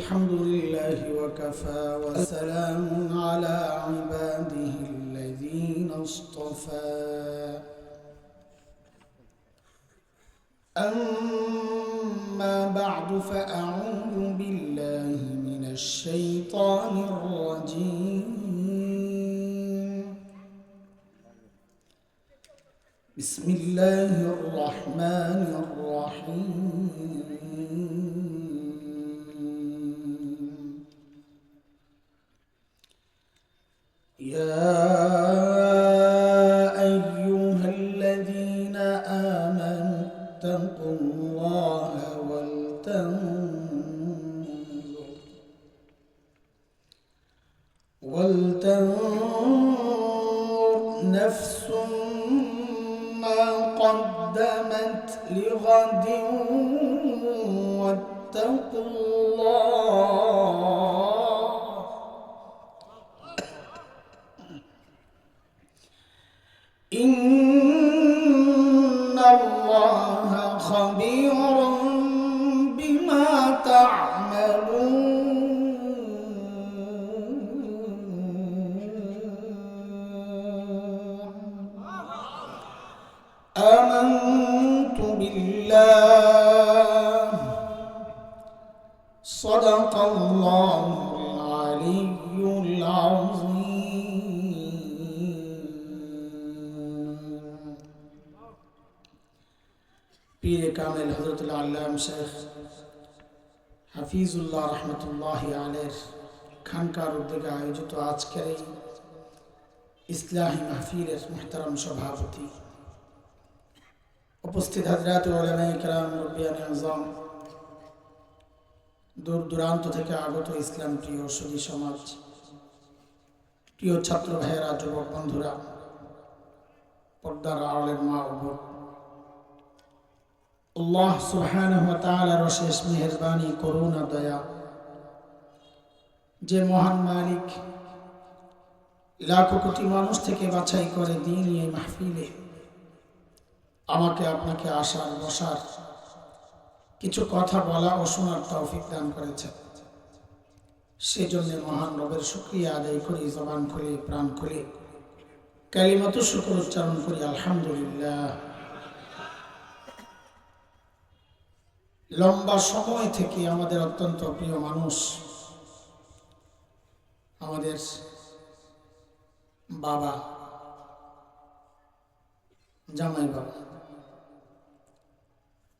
الحمد لله وكفى وسلام على عباده الذين اصطفى أما بعد فأعوذ بالله من الشيطان الرجيم بسم الله الرحمن الرحيم يا أيها الذين آمنوا اتقوا الله ولتنظر نفس ما قدمت لغد واتقوا الله إن الله خبير بما تعملون آمنت بالله صدق الله العلي العظيم পীর কামেল হযরতুল আল্লাম শেখ হাফিজুল্লাহ রাহমাতুল্লাহি আলাইহির খানকার উদ্যোগে আয়োজিত আজকের এই ইসলাহি মাহফিলের মুহতারাম সভাপতি, উপস্থিত হযরত উলামায়ে কেরাম, মুরব্বিয়ানে আযম, দূর দূরান্ত থেকে আগত ইসলাম প্রিয় সুধী সমাজ, প্রিয় ছাত্র ভাইয়েরা, যুবক বন্ধুরা, পর্দার আড়ালের মা ও বোন, আল্লাহ সুবহানাহু ওয়া তাআলার অশেষ মেহেরবানি, করুণা, দয়া, যে মহান মালিক লাখো কোটি মানুষ থেকে বাছাই করে দ্বীনি এই মাহফিলে আমাকে আপনাকে আসার, বসার, কিছু কথা বলা ও শোনার তৌফিক দান করেছেন। সেজন্য মহান রবের শুকরিয়া আদায় করি, জবান খুলে, প্রাণ খুলে কালিমাতু শুকর উচ্চারণ করি, আলহামদুলিল্লাহ। লম্বা সময় থেকে আমাদের অত্যন্ত প্রিয় মানুষ, আমাদের বাবা, জামাই বাবা,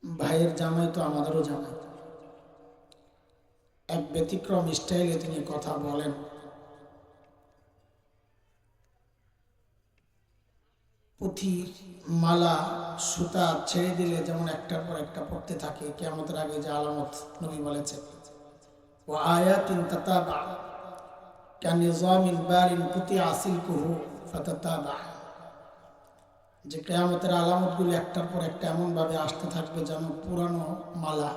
ভাইয়ের জামাই তো আমাদেরও জামাই, এক ব্যতিক্রম স্টাইলে তিনি কথা বলেন। পুঁথির মালা সুতা ছেড়ে দিলে যেমন একটার পর একটা পড়তে থাকে, কিয়ামতের আগে যে আলামত নবী বলেছেন, ওয়া আয়াতিন তাতাবা কানিজামিন বারিন কুতিয়া সিলকুহু ফাতাতাবা, যে কিয়ামতের আলামতগুলো একটার পর একটা এমন ভাবে আসতে থাকবে যেন পুরানো মালা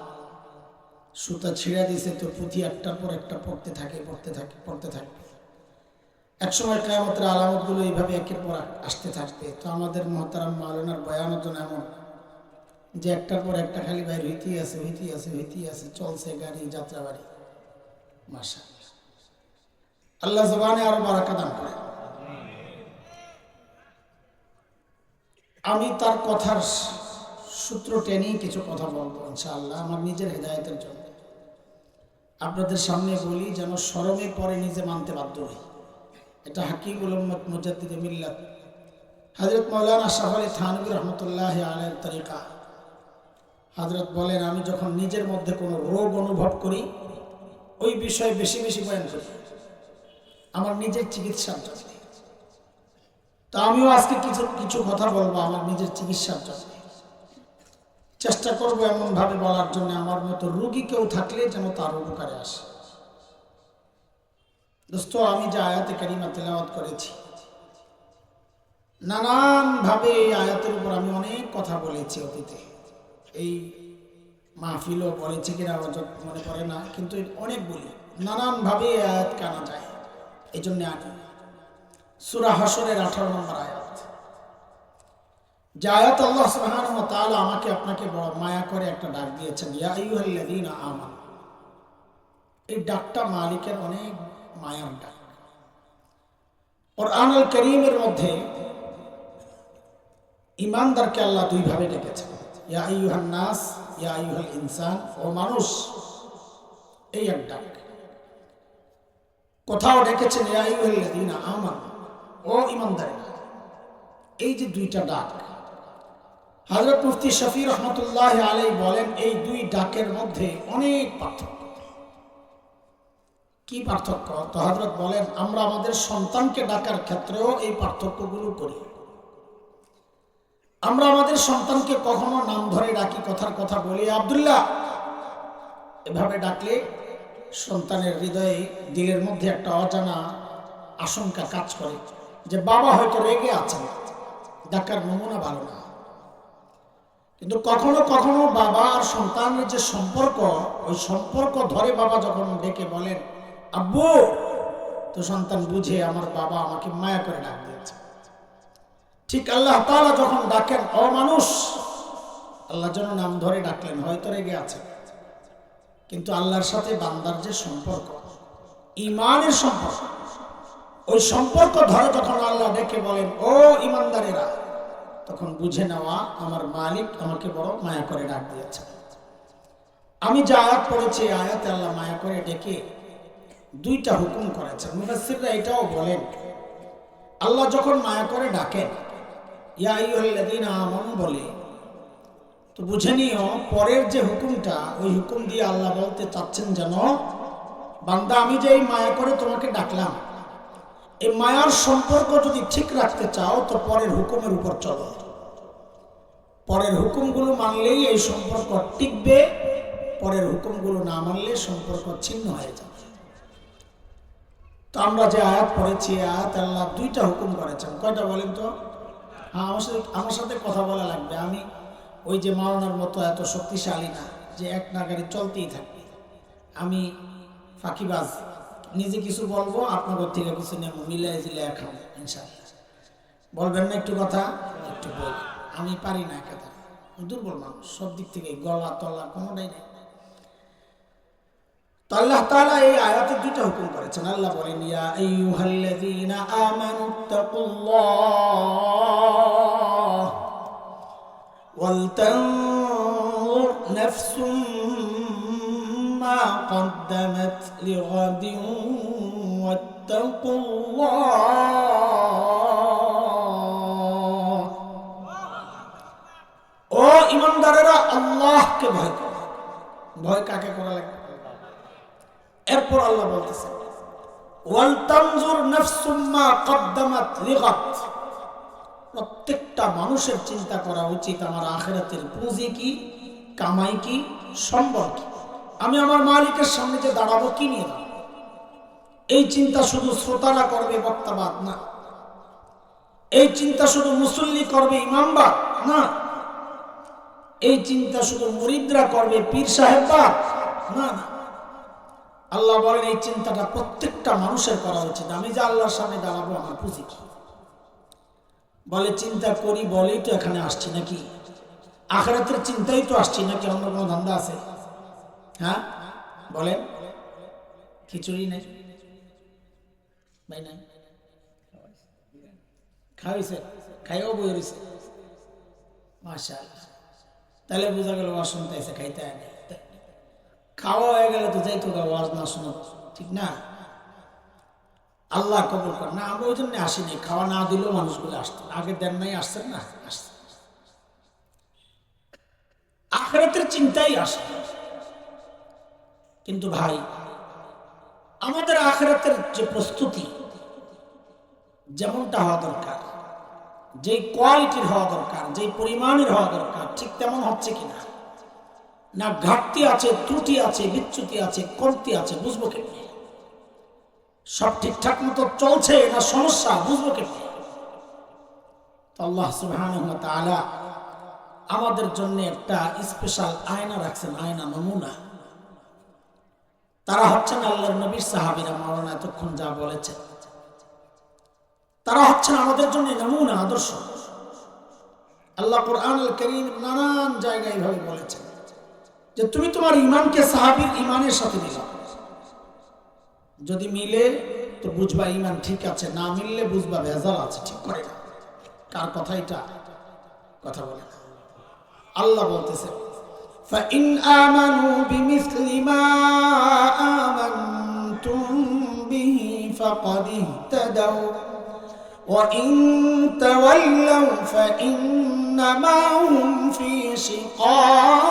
সুতা ছিঁড়ে দিয়েছে, তো পুঁথি একটার পর একটা পড়তে থাকবে। একসময় কিয়ামতের আলামতগুলো এইভাবে একের পর আসতে থাকবে। তো আমাদের মুহতারাম মাওলানার বয়ানের জন্য এমন যে একটার পর একটা খালি বাইর হইতেই আছে, চলছে গাড়ি, যাত্রা বাড়ি। মাশাআল্লাহ, আল্লাহ জবানে আরো বারাকা দান করে। আমি তার কথার সূত্র টেনেই কিছু কথা বলবো ইনশাআল্লাহ, আমার নিজের হেদায়েতের জন্য। আপনাদের সামনে বলি যেন শরমে পরে নিজে মানতে বাধ্য হই। এটা হাকিকুল উম্মত মুজাদ্দিদে মিল্লাত হযরত মাওলানা শাহ আলী থানভী রাহমাতুল্লাহি আলাইহির তরিকা। হযরত বলেন, আমি যখন নিজের মধ্যে কোনো রোগ অনুভব করি, ওই বিষয়ে বেশি বেশি বয়ান করি আমার নিজের চিকিৎসার জন্য। তা আমিও আজকে কিছু কথা বলবো আমার নিজের চিকিৎসার জন্য। চেষ্টা করবো এমন ভাবে বলার জন্য আমার মতো রোগী কেউ থাকলে যেন তার উপকারে আসে। দোস্ত, আমি যে আয়াতে কারিমা তেলাওয়াত করেছি, নানান ভাবে এই আয়াতের উপর আমি অনেক কথা বলেছি অতীতে। এই মাহফিলও বলেছি কিনা মনে পড়ে না, কিন্তু অনেক বলি, নানান ভাবে এই আয়াত কানা যায়। এই জন্য আনি সূরা হাশরের 18 নম্বর আয়াত, যে আয়াত আল্লাহ সুবহানাহু ওয়া তাআলা আমাকে আপনাকে বড় মায়া করে একটা ডাক দিয়েছেন, ইয়া আইয়ুহাল্লাযীনা আমানু, এই ডাকটা মালিকের অনেক মায়ার ডাক। কুরআনুল কারীমের মধ্যে ঈমানদারকে আল্লাহ দুই ভাবে ডেকেছেন, ইয়া আইয়ুহান নাস, ইয়া আইয়ুহাল ইনসান, ও মানুষ, এই এক ডাক। কোথাও ডেকেছেন ইয়া আইয়ুহাল্লাযীনা আমানু, ও ঈমানদারেরা। এই যে দুইটা ডাক, হযরত মুফতি শফি রহমাতুল্লাহ আলাইহি বলেন এই দুই ডাকের মধ্যে অনেক পার্থক্য। কি পার্থক্য? তো হযরত বলেন আমরা আমাদের সন্তানকে ডাকার ক্ষেত্রেও এই পার্থক্যগুলো করি। আমরা আমাদের সন্তানকে কখনো নাম ধরে ডাকি, কথার কথা বলি, আব্দুল্লাহ, এভাবে ডাকলে সন্তানের হৃদয়ে, দিলের মধ্যে একটা অজানা আশঙ্কা কাজ করে যে বাবা হয়তো রেগে আছেন, ডাকার নমুনা ভালো না। কিন্তু কখনো কখনো বাবা আর সন্তানের যে সম্পর্ক, ওই সম্পর্ক ধরে বাবা যখন ডেকে বলেন আব্বু, তো সন্তান বুঝে আমার বাবা আমাকে মায়া করে ডাক দিয়েছে। ঠিক আল্লাহ তাআলা যখন ডাকেন ও মানুষ, আল্লাহ যেন নাম ধরে ডাকলেন, হয়তো রেগে আছেন, কিন্তু আল্লাহর সাথে বান্দার যে সম্পর্ক, ঈমানের সম্পর্ক, ওই সম্পর্ক ধরে যখন আল্লাহ ডেকে বলেন ও ঈমানদারেরা, তখন বুঝে নেওয়া আমার মালিক আমাকে বড় মায়া করে ডাক দিয়েছে। আমি যে আয়াত পড়েছি, আয়াতে আল্লাহ মায়া করে ডেকে দুইটা হুকুম করেছেন। মুফাসসিররা এটাও বলেন আল্লাহ যখন মায়া করে ডাকেন ইয়া আইয়ুহাল্লাযীনা আমানু বলে, তো বুঝে নিও পরের যে হুকুমটা, ওই হুকুম দিয়ে আল্লাহ বলতে চাচ্ছেন যেন বান্দা আমি যে এই মায়া করে তোমাকে ডাকলাম, এই মায়ার সম্পর্ক যদি ঠিক রাখতে চাও তো পরের হুকুমের উপর চলো। পরের হুকুমগুলো মানলেই এই সম্পর্ক টিকবে, পরের হুকুমগুলো না মানলে সম্পর্ক ছিন্ন হয়ে যাবে। তো আমরা যে আয়াত পড়েছি, আয়াত আল্লাহ দুইটা হুকুম করেছেন। কয়টা বলেন তো? হ্যাঁ, আমার সাথে কথা বলা লাগবে। আমি ওই যে মাওলানার মতো এত শক্তিশালী না যে এক নাগাড়ি চলতেই থাকবে। আমি ফাঁকিবাজ, নিজে কিছু বলবো, আপনাদের থেকে কিছু নেব, মিলাই জিলাই খাবো ইনশাআল্লাহ। বলবেন না একটু কথা? একটু বল। আমি পারি না, কথা দুর্বল মানুষ, সব দিক থেকে গলা তলা কোনোটাই নেই। তো আল্লাহ তাআলা এই আয়াতে দুইটা হুকুম করেছেন। আল্লাহ বলেন ইয়া আইয়ুহাল্লাযীনা আমানুত্তাকুল্লাহ ওয়াল তানজুর নাফসুম মা কদ্দামাত লিগাদিন ওয়াত্তাকুল্লাহ। ও ঈমানদারেরা, আল্লাহকে ভয় করো। ভয় কাকে করা লাগবে? এরপর আল্লাহ বলতেছেন ওয়াল তানজুর নাফসুম মা কদ্দামাত লিগাদ। প্রত্যেকটা মানুষের চিন্তা করা উচিত আমার আখিরাতের পুঁজি কি, কামাই কি, সম্বল কি, আমি আমার মালিকের সামনে যে দাঁড়াবো কি নিয়ে দাঁড়াবো। এই চিন্তা শুধু শ্রোতারা করবে, বক্তাবাদ না। এই চিন্তা শুধু মুসল্লি করবে, ইমামবাদ না। এই চিন্তা শুধু মুরিদরা করবে, পীর সাহেববাদ না। না, আল্লাহ বলেন এই চিন্তাটা প্রত্যেকটা মানুষের করা উচিত। আমি যে আল্লাহর সামনে দাঁড়াবো আমার পুঁজি কি। বলে চিন্তা করি বলেই তো এখানে আসছি নাকি? আখিরাতের চিন্তাই তো আসছি নাকি? অন্য কোনো ধান্দা আছে? হ্যাঁ বলেন। খিচুড়ি নেই ভাই? নাই খাওয়াইছে, খাইও বই রয়েছে মাশাআল্লাহ। তাহলে বোঝা গেল ওয়াজ শুনতে এসে খাইতে আনে। খাওয়া হয়ে গেলে তো যাইতো ওয়াজ না শোনো, ঠিক না? আল্লাহ কবুল কর না। আমরা ওই জন্য আসিনি, খাওয়া না দিলেও মানুষগুলো আসতো। আগে দেন নাই, আসছেন না? আসছে। আখিরাতের চিন্তাই আসে। কিন্তু ভাই, আমাদের আখিরাতের যে প্রস্তুতি যেমনটা হওয়া দরকার, যে কোয়ালিটির হওয়া দরকার, যে পরিমাণের হওয়া দরকার, ঠিক তেমন হচ্ছে কিনা? না ঘাটতি আছে, ত্রুটি আছে, বিচ্যুতি আছে, কমতি আছে, বুঝবো কেমনি? সব ঠিকঠাক মতো চলছে না সমস্যা, বুঝবো কেমনি? আল্লাহ সুবহানাহু ওয়া তাআলা আমাদের জন্য একটা স্পেশাল আয়না রাখছেন, আয়না, নমুনা। তারা হচ্ছেন আল্লাহর নবীর সাহাবীরা। মাওলানা এতক্ষণ যা বলেছে, তারা হচ্ছেন আমাদের জন্য নমুনা, আদর্শ। আল্লাহ কুরআনুল কারীম নানান জায়গায় এইভাবে বলেছেন যে তুমি তোমার ঈমানকে সাহাবীর ঈমানের সাথে মিলাও। যদি মিলে তো বুঝবা ইমান ঠিক আছে, না মিললে বুঝবা ভেজাল আছে, ঠিক করে না। কার কথা এটা? কথা বলে না। আল্লাহ বলতেছে فَإِنْ آمَنُوا بِمِثْلِ مَا آمَنْتُمْ بِهِ فَقَدِ اهْتَدَوْا وَإِنْ تَوَلَّوْا فَإِنَّمَا هُمْ فِي شِقَاقٍ।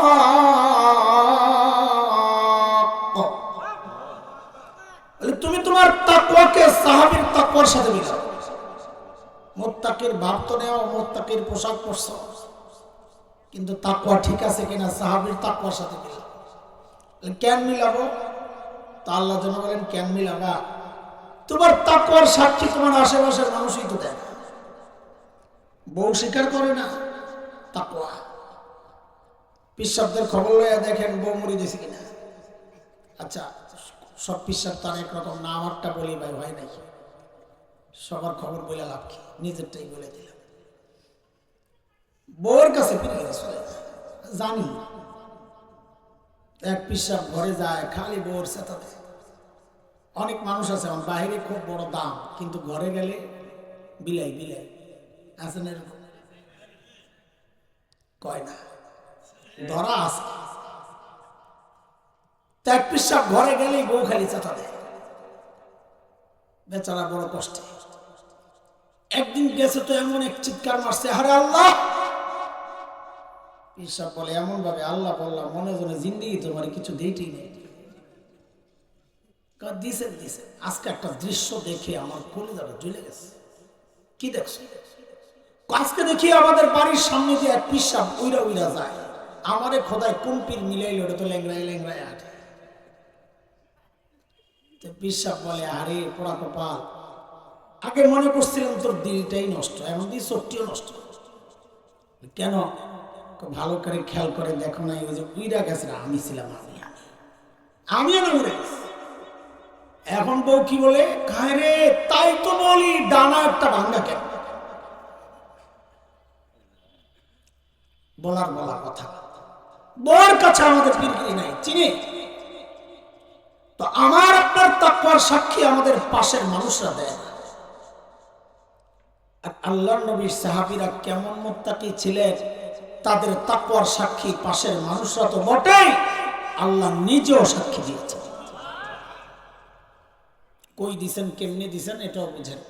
তুমি তোমার তাকওয়াকে সাহাবীর তাকওয়ার সাথে মিলাও। মুত্তাকির ভাব তো নেও, মুত্তাকির পোশাক পরছো, কিন্তু তাকওয়া ঠিক আছে কিনা সাহাবীর তাকওয়ার সাথে মিলাও। কেন মিলাবো? তা আল্লাহ যেন বলেন কেন মিলাবা? তোমার তাকওয়ার সাক্ষী তোমার আশেপাশের মানুষই তো দেয়। বউ স্বীকার করে না তাকওয়া। পিসাবদের খবর লইয়া দেখেন বউ মরি দিয়েছে কিনা। আচ্ছা, সব পিসাব তার একরকম না, আমারটা বলি ভাই হয় নাই, সবার খবর বলে লাভ কি, নিজেরটাই বলে দিলাম। বউর কাছে ফিরে গেছে, জানি এক পিসাব ঘরে যায় খালি বউর সাথে। অনেক মানুষ আছে আমার বাহিরে খুব বড় দাম, কিন্তু ঘরে গেলে বিলাই বিলাই আছেন এরকম, কয় না ধরা আছে। এক পিসাব ঘরে গেলেই বউ খালি চাটা দেয়, বেচারা বড় কষ্টে। একদিন গেছে তো এমন এক চিৎকার মারছে, আরে আল্লাহ! পিসাব বলে এমন ভাবে, আল্লাহ বললাম মনে জনে জিন্দিগি তোমার কিছু দিতেই নেই। দিছেন দিছেন। আজকে একটা দৃশ্য দেখে আমার কলিজাটা জ্বলে গেছে। কি দেখছো? আজকে দেখি আমাদের বাড়ির সামনে যে এক পিসাব উইরা উইরা যায়, আমারে খোদায় কোন পীর মিলাইল, ওটা তো লেংরাই লেংরাই আটে। পিসাব বলে আরে পোড়া কপাল, আগে মনে করছিলাম তোর দিলটাই নষ্ট, এখন দিয়ে চোখটিও নষ্ট। কেন? ভালো করে খেয়াল করে দেখো না, ওই যে উইরা গেছে, আমি ছিলাম, আমিও না উড়ে গেছি। এখন বউ কি বলে, খায় রে, তাই তো বলি ডানা একটা ভাঙ্গা কেন। বলার বলা কথা, বউর কাছে আমাদের পিরগিরি নাই, চিনি তো। আমার আপনার তাকওয়ার সাক্ষী আমাদের পাশের মানুষরা দেয় না। আর আল্লাহর নবীর সাহাবীরা কেমন মুত্তাকি ছিলেন, তাদের তাকওয়ার সাক্ষী পাশের মানুষরা তো বটেই, আল্লাহ নিজেও সাক্ষী দিয়েছেন। কই দিছেন, কেমনে দিছেন এটাও বুঝেন।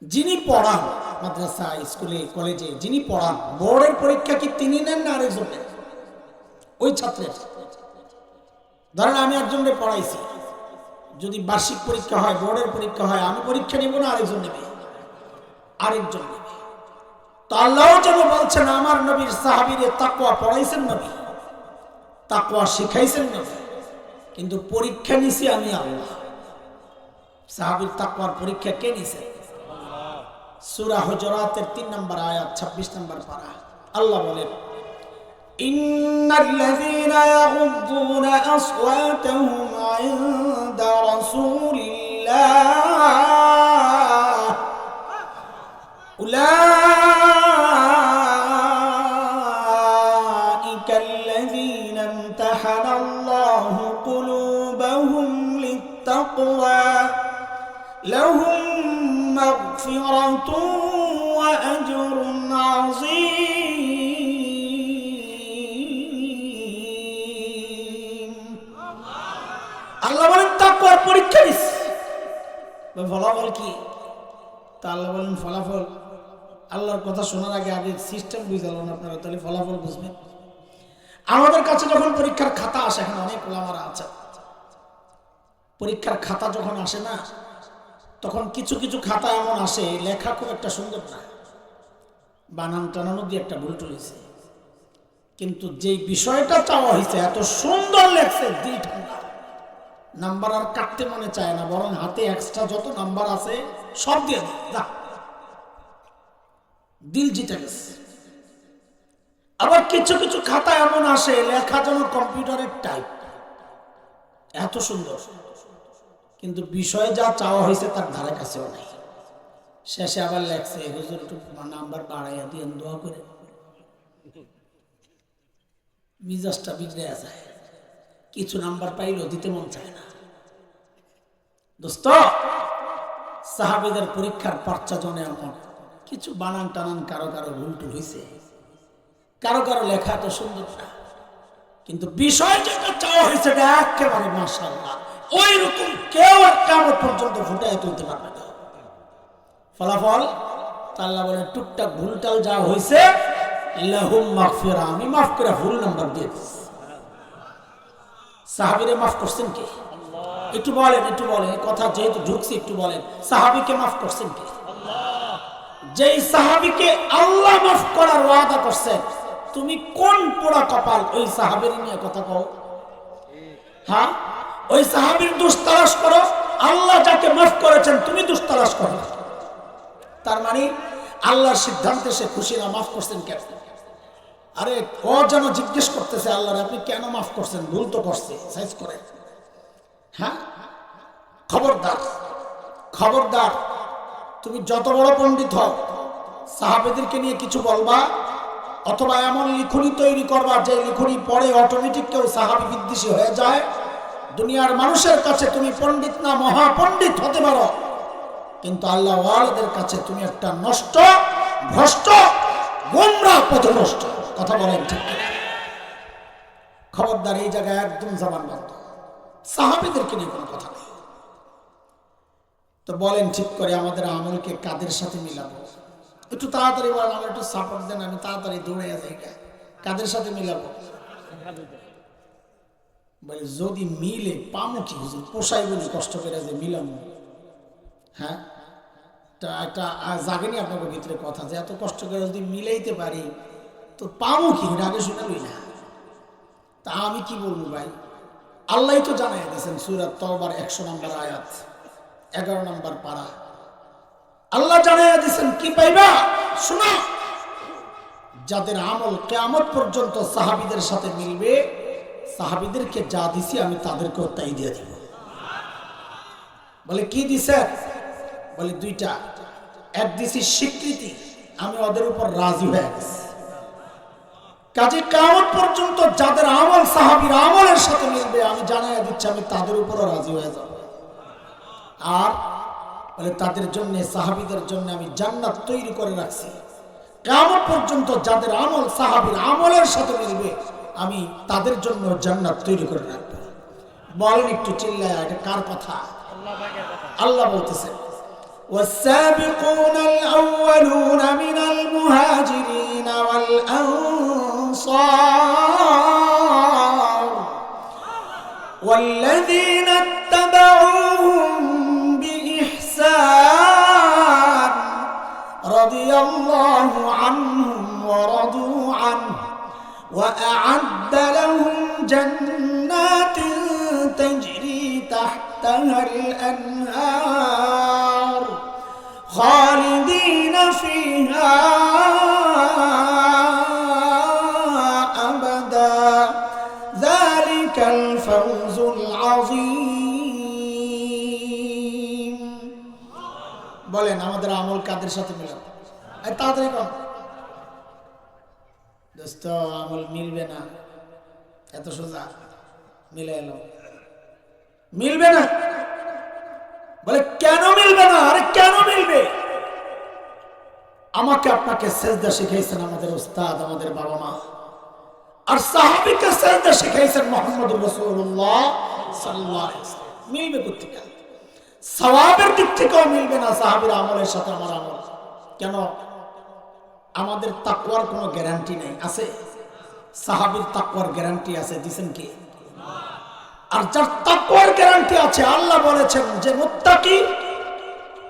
যিনি পড়ান মাদ্রাসা, স্কুলে, কলেজে, যিনি পড়ান, বোর্ডের পরীক্ষা কি তিনি নেন না আরেকজন নেন? ওই ছাত্রের। ধরেন আমি একজনকে পড়াইছি, যদি বার্ষিক পরীক্ষা হয়, বোর্ডের পরীক্ষা হয়, আমি পরীক্ষা নিব না আরেকজন নেবে? আরেকজন নেবে। তো আল্লাহ যেন বলছেন আমার নবীর সাহাবীরে তাকওয়া পড়াইছেন নবী, তাকওয়া শিখাইছেন নবী, কিন্তু পরীক্ষা নিছি আমি আল্লাহ। সাহাবীর তাকওয়ার পরীক্ষা কে নিছে? সূরা হুজুরাতের 3 নম্বর আয়াত 26 নম্বর পারা আল্লাহ বলেন, ইন্নাল্লাযীনা ইয়াগুদ্দুনা আসওয়াতাহুম ইনদা রাসূলিল্লাহ উলাইকাল্লাযীনা ইমতাহানাল্লাহু কুলুবাহুম লিত্তাকওয়া লাহুম মাগফিরাতুন ওয়া আজরুন আযীম। আল্লাহ বলেন তাকওয়ার পরীক্ষা নিস। ফলাফল কি? তা আল্লাহ বলেন ফলাফল, আল্লাহর কথা শোনার আগে আগে সিস্টেম বুঝালেন আপনারা, তাহলে ফলাফল বুঝবেন। আমাদের কাছে যখন পরীক্ষার খাতা আসে, এখন অনেক ওলামারা আছে, পরীক্ষার খাতা যখন আসে না, তখন কিছু কিছু খাতা এমন আসে লেখা খুব একটা সুন্দর না, বানান টানানো দিয়ে একটা ভুল টুলেছে, কিন্তু যেই বিষয়টা চাওয়া হয়েছে এত সুন্দর লেখছে, দিল ঠান্ডা। নাম্বার আর কাটতে মনে চায় না, বরং হাতে এক্সট্রা যত নাম্বার আছে সব দিয়ে যা, দিল জিতে গেছে। আবার কিছু কিছু খাতা এমন আসে লেখা যেন কম্পিউটারের টাইপ, এত সুন্দর, কিন্তু বিষয় যা চাওয়া হয়েছে তার ধারে কাছেও নাই। শেষে আবার লেখছে, হুজুর একটু নাম্বার বাড়াইয়া দিয়ে দোয়া করে। মিজাজটা বিগড়ে যায়, কিছু নাম্বার পাইলেও দিতে মন চায় না। দোস্ত, সাহাবীদের পরীক্ষার পর্চা জনে এমন কিছু বানান টানান কারো কারো ভুলটুল হয়েছে, কারো কারো লেখা তো সুন্দর না, কিন্তু বিষয় যেটা চাওয়া হয়েছে একেবারে মাশাআল্লাহ ওই রকম কেউ কিয়ামত পর্যন্ত ফুটায় তুলতে পারবে না। ফলাফল আল্লাহ বলে টুকটাক ভুলটাল যা হয়েছে লাহুম মাগফিরা, আমি মাফ করে ফুল নাম্বার দিয়ে দিচ্ছি। সাহাবীরে মাফ করছেন কে? একটু বলেন, একটু বলেন, কথা যেহেতু ঢুকছে একটু বলেন, সাহাবীকে মাফ করছেন কে? যেই সাহাবীকে আল্লাহ মাফ করার ওয়াদা করছেন, তুমি কোন পোড়া কপাল ওই সাহাবীর নিয়ে কথা কও? হ্যাঁ, ওই সাহাবীর দোষ তালাশ করো, আল্লাহ যাকে মাফ করেছেন তুমি দোষ তালাশ করো। তার মানে আল্লাহর সিদ্ধান্তে সে খুশি না, মাফ করছেন কেন? আরে ও যেন জিজ্ঞেস করতেছে আল্লাহরে আপনি কেন মাফ করছেন, ভুল তো করছে, সাইজ করে। হ্যাঁ, খবরদার খবরদার, তুমি যত বড় পণ্ডিত হও সাহাবেদেরকে নিয়ে কিছু বলবা অথবা এমন লিখনি তৈরি করবা যে লিখনি পড়ে অটোমেটিক কেউ সাহাবী বিদ্বেষী হয়ে যায়, দুনিয়ার মানুষের কাছে তুমি পণ্ডিত না মহাপণ্ডিত হতে পারো, কিন্তু আল্লাহ ওয়ালাদের কাছে তুমি একটা নষ্ট ভ্রষ্ট গোমরা পথভ্রষ্ট। কথা বলেন ঠিক কিনা? খবরদার, এই জায়গায় একদম জবান বন্ধ, সাহাবীদেরকে নিয়ে কোনো কথা নেই। তো বলেন ঠিক করে আমাদের আমলকে কাদের সাথে মিলাবো? একটু তাড়াতাড়ি বলেন, আমার একটু সাপোর্ট দেন, আমি তাড়াতাড়ি দৌড়ে যাই। কাদের সাথে মিলাবো? বলে যদি মিলে পামো কি হুজুর, পোষাই বলি কষ্ট করে যে মিলাম। হ্যাঁ, একটা জাগেনি আপনাদের ভিতরে কথা যে এত কষ্ট করে যদি মিলাইতে পারি তো পামো কি? আগে শুনাবি না, তা আমি কি বলবো ভাই? আল্লাহ তো জানাই দিয়েছেন সূরা তাওবার 100 নম্বর আয়াত 11 নম্বর পারা, আল্লাহ জানাই দিয়েছেন কি পাইবা শোনো, যাদের আমল কিয়ামত পর্যন্ত সাহাবীদের সাথে মিলবে, সাহাবীদেরকে যা দিছি আমি তাদেরকেও তাই দিয়ে দিব। বলে কি দিছে? বলে দুইটা, এক দিছি স্বীকৃতি, আমি ওদের উপর রাজি হয়ে গেছি, কাজে কিয়ামত পর্যন্ত যাদের আমল সাহাবীর আমলের সাথে মিলবে আমি জানাই দিচ্ছি আমি তাদের উপরও রাজি হয়ে যাব। আর বলে তাদের জন্য, সাহাবীদের জন্য আমি জান্নাত তৈরি করে রাখছি, কিয়ামত পর্যন্ত যাদের আমল সাহাবীর আমলের সাথে মিলবে আমি তাদের জন্য জান্নাত তৈরি করে রাখবো। বলেন একটু চিল্লায়, এটা কার কথা? আল্লাহ বলতেছেন والسابقون الأولون من المهاجرين والأنصار والذين اتبعوهم بإحسان رضي الله عنهم ورضوا عنه وأعد لهم جنات تجري تحتها الأنهار خالدين فيها أبدا ذلك الفوز العظيم। বলেন আমাদের আমল কাদের সাথে মিলাবো? তাড়াতাড়ি কর দোস্ত, আমল মিলবে না এত সোজা, মিলে এলো মিলবে না। বলে কেন মিলবে না? আরে কেন মিলবে? আমাকে আপনাকে সেজদা শিখাইছেন আমাদের উস্তাদ, আমাদের বাবা মা, আর সাহাবীকে সেজদা শিখাইছেন মুহাম্মদুর রাসূলুল্লাহ সাল্লাল্লাহু আলাইহি ওয়াসাল্লাম। মিলবে কোত্থেকে? সওয়াবের দিক থেকেও মিলবে না সাহাবীর আমলের সাথে আমার আমল। কেন? আমাদের তাকওয়ার কোনো গ্যারান্টি নেই, আছে? সাহাবীর তাকওয়ার গ্যারান্টি আছে, দিবেন কি? আর যার তাকওয়ার গ্যারান্টি আছে, আল্লাহ বলেছেন যে মুত্তাকি,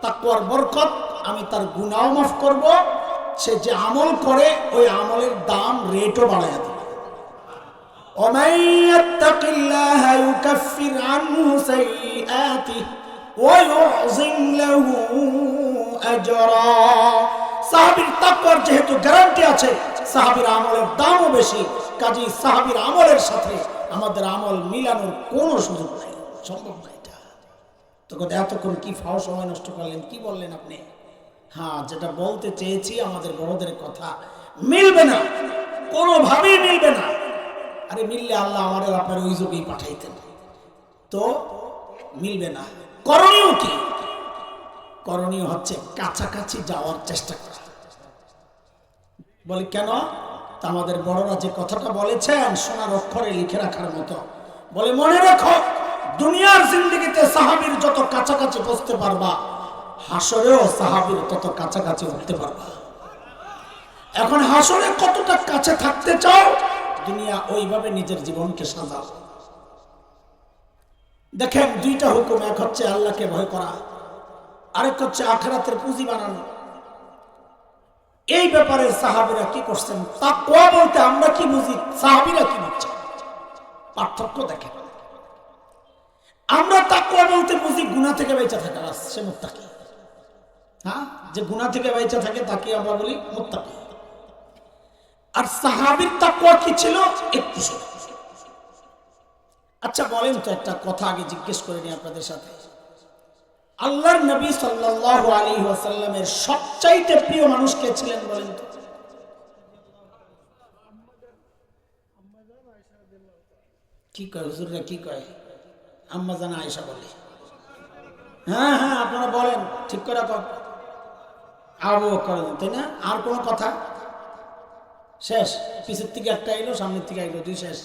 তাকওয়ার বরকত, আমি তার গুনাহ মাফ করব, সে যে আমল করে ওই আমলের দাম রেটও বাড়ায়া দেব। ওমান ইয়াত্তাকিল্লাহা ইউকাফির আনহু সাইয়্যাতিহি ওয়া ইউযিম লাহু আজরা। সাহাবীর তাকওয়ার যেহেতু গ্যারান্টি আছে, সাহাবীর আমলের দামও বেশি, কাজেই সাহাবীর আমলের সাথে আমাদের আমল মিলানোর কোনো সুযোগ নাই, সম্ভব না। এটা তো এতক্ষণ কি ফাও সময় নষ্ট করলেন, কি বললেন আপনি? হ্যাঁ, যেটা বলতে চেয়েছি আমাদের বড়দের কথা, মিলবে না, কোনোভাবেই মিলবে না। আরে মিললে আল্লাহ আমাদের আপনার ওই যুগেই পাঠাইতেন, তো মিলবে না। করণীয় কি? করণীয় হচ্ছে কাছাকাছি যাওয়ার চেষ্টা করা। বলে কেন? তা আমাদের বড়রা যে কথাটা বলেছেন সোনার অক্ষরে লিখে রাখার মতো, বলে মনে রাখো দুনিয়ার জিন্দেগিতে সাহাবীর যত কাছাকাছি বসতে পারবা, হাসরেও সাহাবীর তত কাছাকাছি উঠতে পারবা। এখন হাসরে কতটা কাছে থাকতে চাও, দুনিয়া ওইভাবে নিজের জীবনকে সাজাও। দেখেন দুইটা হুকুম, এক হচ্ছে আল্লাহকে ভয় করা, আরেক হচ্ছে আখিরাতের পুঁজি বানানো। এই ব্যাপারে সাহাবীরা কি করছেন? তাকওয়া বলতে আমরা কি বুঝি, সাহাবীরা কি বুঝছে, পার্থক্য দেখেন। আমরা তাকওয়া বলতে বুঝি গুনাহ থেকে বেঁচে থাকা, সে মুত্তাকি। হ্যাঁ, যে গুনাহ থেকে বেঁচে থাকে তাকে আমরা বলি মুত্তাকি। আর সাহাবীর তাকওয়া কি ছিল একটু শুনুন। আচ্ছা বলেন তো, একটা কথা আগে জিজ্ঞেস করে নি আপনাদের সাথে, আল্লাহর নবী সাল্লাল্লাহু আলাইহি ওয়াসাল্লামের সবচাইতে প্রিয় মানুষ কে ছিলেন বলেন তো? কি কয় হুজুররা, কি কয়? আম্মা জানা আয়েশা বলে। হ্যাঁ হ্যাঁ, আপনারা বলেন, ঠিক করে আবু বকর, তাই না? আর কোন কথা? শেষ? পিছের থেকে একটা এলো, সামনের থেকে এলো, দুই শেষ।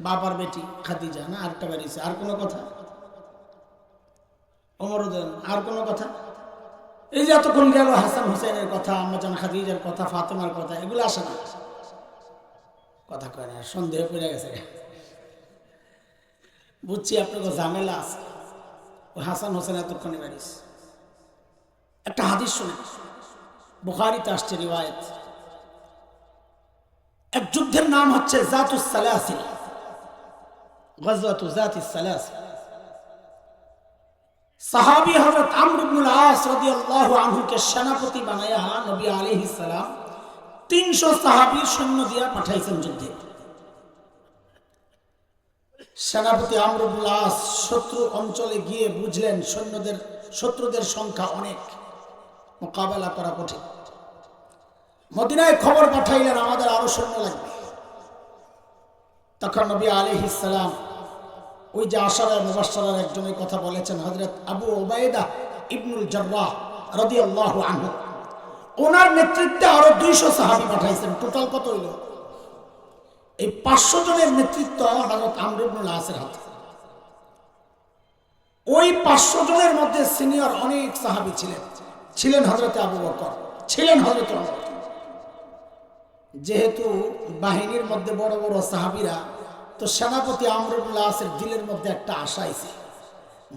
বাবার বেটি খাদিজা, না আরেকটা বেরিয়েছে। আর কোনো কথা? ওমর, আর কোনো কথা? এই যে এতক্ষণ গেল হাসান হুসেনের কথা, আম্মা জান খাদিজার কথা, ফাতেমার কথা, এগুলো আসে না? কথা কয় না, সন্দেহ পড়ে গেছে। বুঝছি আপনাকে ঝামেলা আছে। ও হাসান হোসেন এতক্ষণে বেরিয়েছে। একটা হাদিস শুনে, বুখারীতে আসছে রিওয়ায়াত। এক যুদ্ধের নাম হচ্ছে জাতুস সালাসিল, গজওয়াতু জাতিস সালাসিল। সাহাবী হযরত আমর ইবনুল আস রাদিয়াল্লাহু আনহু কে সেনাপতি বানায়া নবী আলাইহিস সালাম 300 সাহাবীর সৈন্য দিয়া পাঠাইছেন যুদ্ধে। সেনাপতি আমর ইবনুল আস শত্রু অঞ্চলে গিয়ে বুঝলেন শত্রুদের সংখ্যা অনেক, মোকাবেলা করা কঠিন। মদিনায় খবর পাঠাইলেন আমাদের আরো সৈন্য লাগবে। তখন নবী আলাইহিস সালাম ওই যে আশারা মুবাশশারার একজনের কথা বলেছেন, হযরত আবু উবাইদা ইবনুল জাররাহ রাদিয়াল্লাহু আনহু, ওনার নেতৃত্বে আরো 200 সাহাবী পাঠাইছেন। টোটাল কত হইল? এই 500 জনের নেতৃত্ব হযরত আমর ইবনুল আসের হাতে। ওই 500 জনের মধ্যে সিনিয়র অনেক সাহাবী ছিলেন হযরত আবু বকর, ছিলেন হযরত ওমর। যেহেতু বাহিনীর মধ্যে বড় বড় সাহাবীরা, তো সেনাপতি আমর ইবনুল আসের দিলের মধ্যে একটা আশা আছে,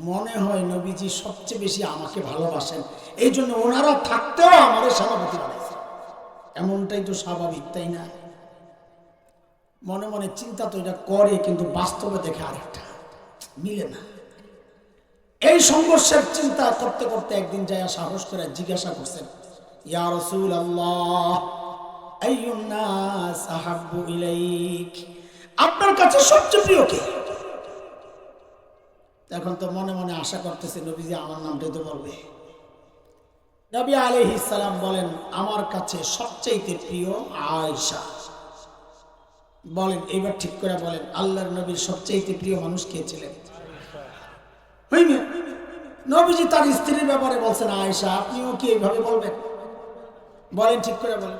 মনে হয় নবীজি সবচেয়ে বেশি আমাকে ভালোবাসেন, এই জন্য ওনারা থাকতেও আমাদের সেনাপতি বানাইছে। এমনটাই তো স্বাভাবিক, তাই না? মনে মনে চিন্তা তো এটা করে, কিন্তু বাস্তবে দেখে আরেকটা, মিলে না। এই সংঘর্ষের চিন্তা করতে করতে একদিন যায় সাহস করে জিজ্ঞাসা করছেন, ইয়া রাসূলুল্লাহ আইয়ুন নাস আহাব্বু ইলাইক, আপনার কাছে সবচেয়ে প্রিয় কে? এখন তো মনে মনে আশা করতেছে নবীজি আমার নামটাই তো বলবে। নবী আলাইহিস সালাম বলেন, আমার কাছে সবচেয়ে প্রিয় আয়েশা। বলেন, এবার ঠিক করে বলেন, আল্লাহর নবীর সবচেয়ে প্রিয় মানুষ কে ছিলেন? নবীজি তার স্ত্রীর ব্যাপারে বলছেন আয়েশা, আপনিও কি এইভাবে বলবেন? বলেন, ঠিক করে বলেন,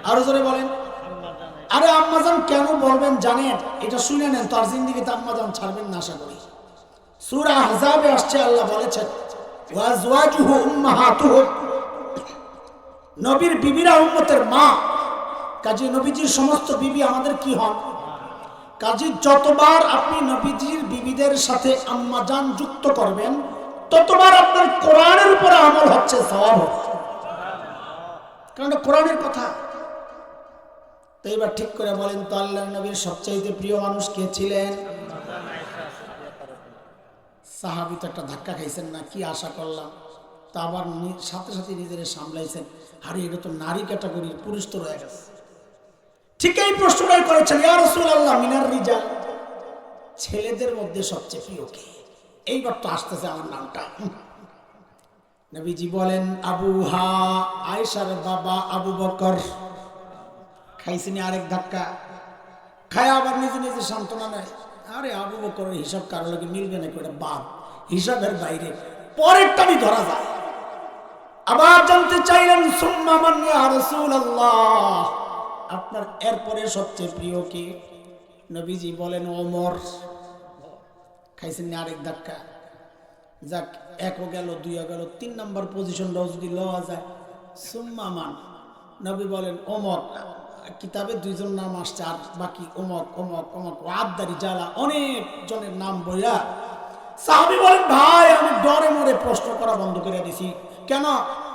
আরো জোরে বলেন। আরে আম্মাজান কেন বলবেন জানেন? এটা শুনে নেন, তার জিন্দেগিতে আম্মাজান ছাড়বেন না আশা করি। সূরা আহজাবে আসছে, আল্লাহ বলেছেন ওয়াজওয়াজুহু উম্মাহাতুহুম, নবীর বিবিরা উম্মতের মা। কাজী নবীজির সমস্ত বিবি আমাদের কি হন? কাজী যতবার আপনি নবীজির বিবিদের সাথে আম্মাজান যুক্ত করবেন, ততবার আপনার কোরআনের উপরে আমল হচ্ছে, সওয়াব হবে, কারণ কোরআনের কথা। তো এবার ঠিক করে বলেন তো, আল্লাহর নবীর সবচেয়ে প্রিয় মানুষ কে ছিলেন? সাহাবী তো একটা ধাক্কা খাইছেন না, কি আশা করলাম। তা আবার সাথে সাথে নিজের সামলাইছেন, আরে এটা তো নারী ক্যাটাগরির, পুরুষ তো রয়ে গেছে। ঠিক এই প্রশ্নটাই করেছেন, ইয়া রাসূলুল্লাহ মিনার রিজাল, ছেলেদের মধ্যে সবচেয়ে প্রিয় কে? এইবার তো আসতেছে আমার নামটা। নবীজি বলেন আবুহা, আয়েশার বাবা আবু বকর। খাইছিনি আরেক ধাক্কা, খায় আবার নিজে নিজে সান্ত্বনা নেয়, আরে আবু বকরের হিসাব কারো লাগে মিলবে নাকি, ওটা বাদ, হিসাবের বাইরে, পরেরটাই ধরা যায়। আবার জানতে চাইলেন সুম্মা মান ইয়া রাসূলুল্লাহ, আপনার এরপরে সবচেয়ে প্রিয় কে? নবীজি বলেন ওমর। খাইছেন না আরেক ধাক্কা? যাক, একও গেল, দুইও গেল, ৩ নম্বর পজিশনটাও যদি লওয়া যায়। সুম্মা মান, নবী বলেন ওমর। কিতাবে 2 জন নাম আসছে, আর বাকি ওমর ওমর ওমর আবদারি জালা অনেক জনের নাম বইয়া। সাহাবী বলেন ভাই আমি ডরে মরে প্রশ্ন করা বন্ধ করে দিছি। কেন?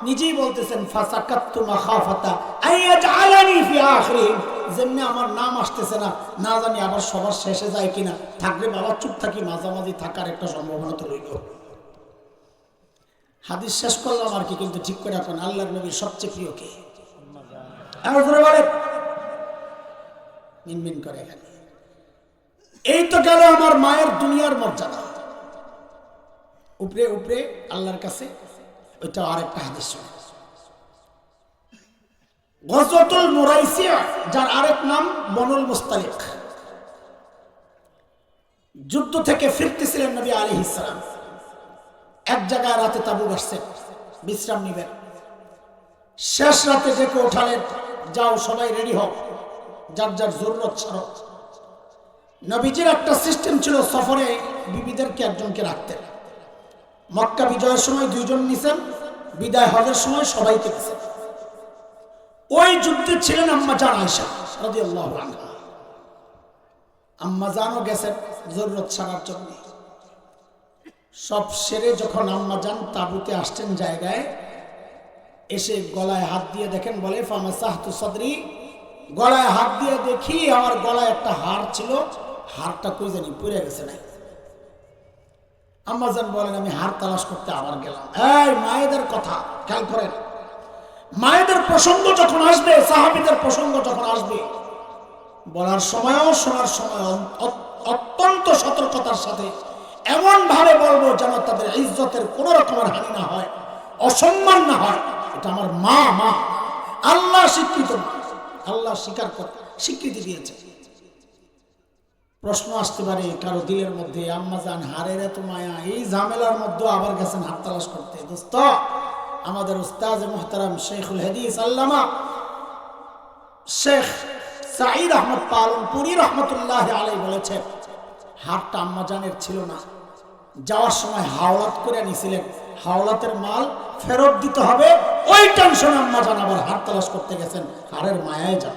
নিজেই বলতেছেন ফাসাকাতু মাখাফাতা আইয়াজআলানি ফি আখিরিন, যেমনি আমার নাম আসতেছে না, না জানি আবার সবার শেষে যায় কিনা। থাকলে বাবা চুপ থাকি, মাঝামাঝি থাকার একটা সম্ভাবনা তো রইল। হাদিস শেষ করলাম আর কি, কিন্তু ঠিক করে রাখুন আল্লাহর নবীর সবচেয়ে প্রিয় কে? মিনমিন করে এখানে। এই তো গেল আমার মায়ের দুনিয়ার মর্যাদা, উপরে উপরে আল্লাহর কাছে। ওইটা আরেকটা হাদিস শুনে, গজওয়াতুল মুরাইসিয়া, যার আরেক নাম বনুল মুস্তালিক। যুদ্ধ থেকে ফিরতেছিলেন নবী আলাইহিস সালাম, এক জায়গায় রাতে তাবু গাড়ছেন, বিশ্রাম নিবেন। শেষ রাতে ডেকে ওঠালেন, যাও সবাই রেডি হও, যার যার জরুরত ছাড়ো। নবীজির একটা সিস্টেম ছিল, সফরে বিবিদেরকে একজনকে রাখতেন। মক্কা বিজয়ের সময় 2 জন নিছেন, বিদায় হজের সময় সবাইকে নিছেন। ওই যুদ্ধে ছিলেন আম্মা জান আয়েশা রাদিয়াল্লাহু আনহা। আম্মা জানও গেছেন জরুরত ছাড়ার জন্য। সব সেরে যখন আম্মা জান তাঁবুতে আসছেন জায়গায়, এসে গলায় হাত দিয়ে দেখেন, বলে ফামাসাহতু সাদরি, গলায় হাত দিয়ে দেখি আমার গলায় একটা হার ছিল, হারটা কই জানি পড়ে গেছে। নাই আম্মা জান বলেন আমি হার তালাশ করতে আবার গেলাম। এই মায়েদের কথা খেয়াল করেন, মায়েদের প্রসঙ্গ যখন আসবে, সাহাবীদের প্রসঙ্গ যখন আসবে, বলার সময়ও শোনার সময় অত্যন্ত সতর্কতার সাথে এমন ভাবে বলবো যেন তাদের ইজ্জতের কোনো রকমের হানি না হয়, অসম্মান না হয়। এটা আমার মা, মা আল্লাহ স্বীকৃত, আল্লাহ স্বীকার করে স্বীকৃতি দিয়েছে। প্রশ্ন আসতে পারে কারো দিলের মধ্যে, আম্মা জান হারের এত মায়া, এই ঝামেলার মধ্যে আবার গেছেন হাত তালাশ করতে। দোস্ত, আমাদের উস্তাদ মুহতারাম শেখুল হাদিস আল্লামা শেখ সাঈদ আহমদ পালনপুরি রহমতুল্লাহ আলাইহি বলেছেন, হারটা আম্মা জানের ছিল না, যাওয়ার সময় হাওলাত করে নিছিলেন, হাওলাতের মাল ফেরত দিতে হবে, ওই টেনশনে আম্মা জান আবার হার তালাশ করতে গেছেন, হারের মায়ায় যান।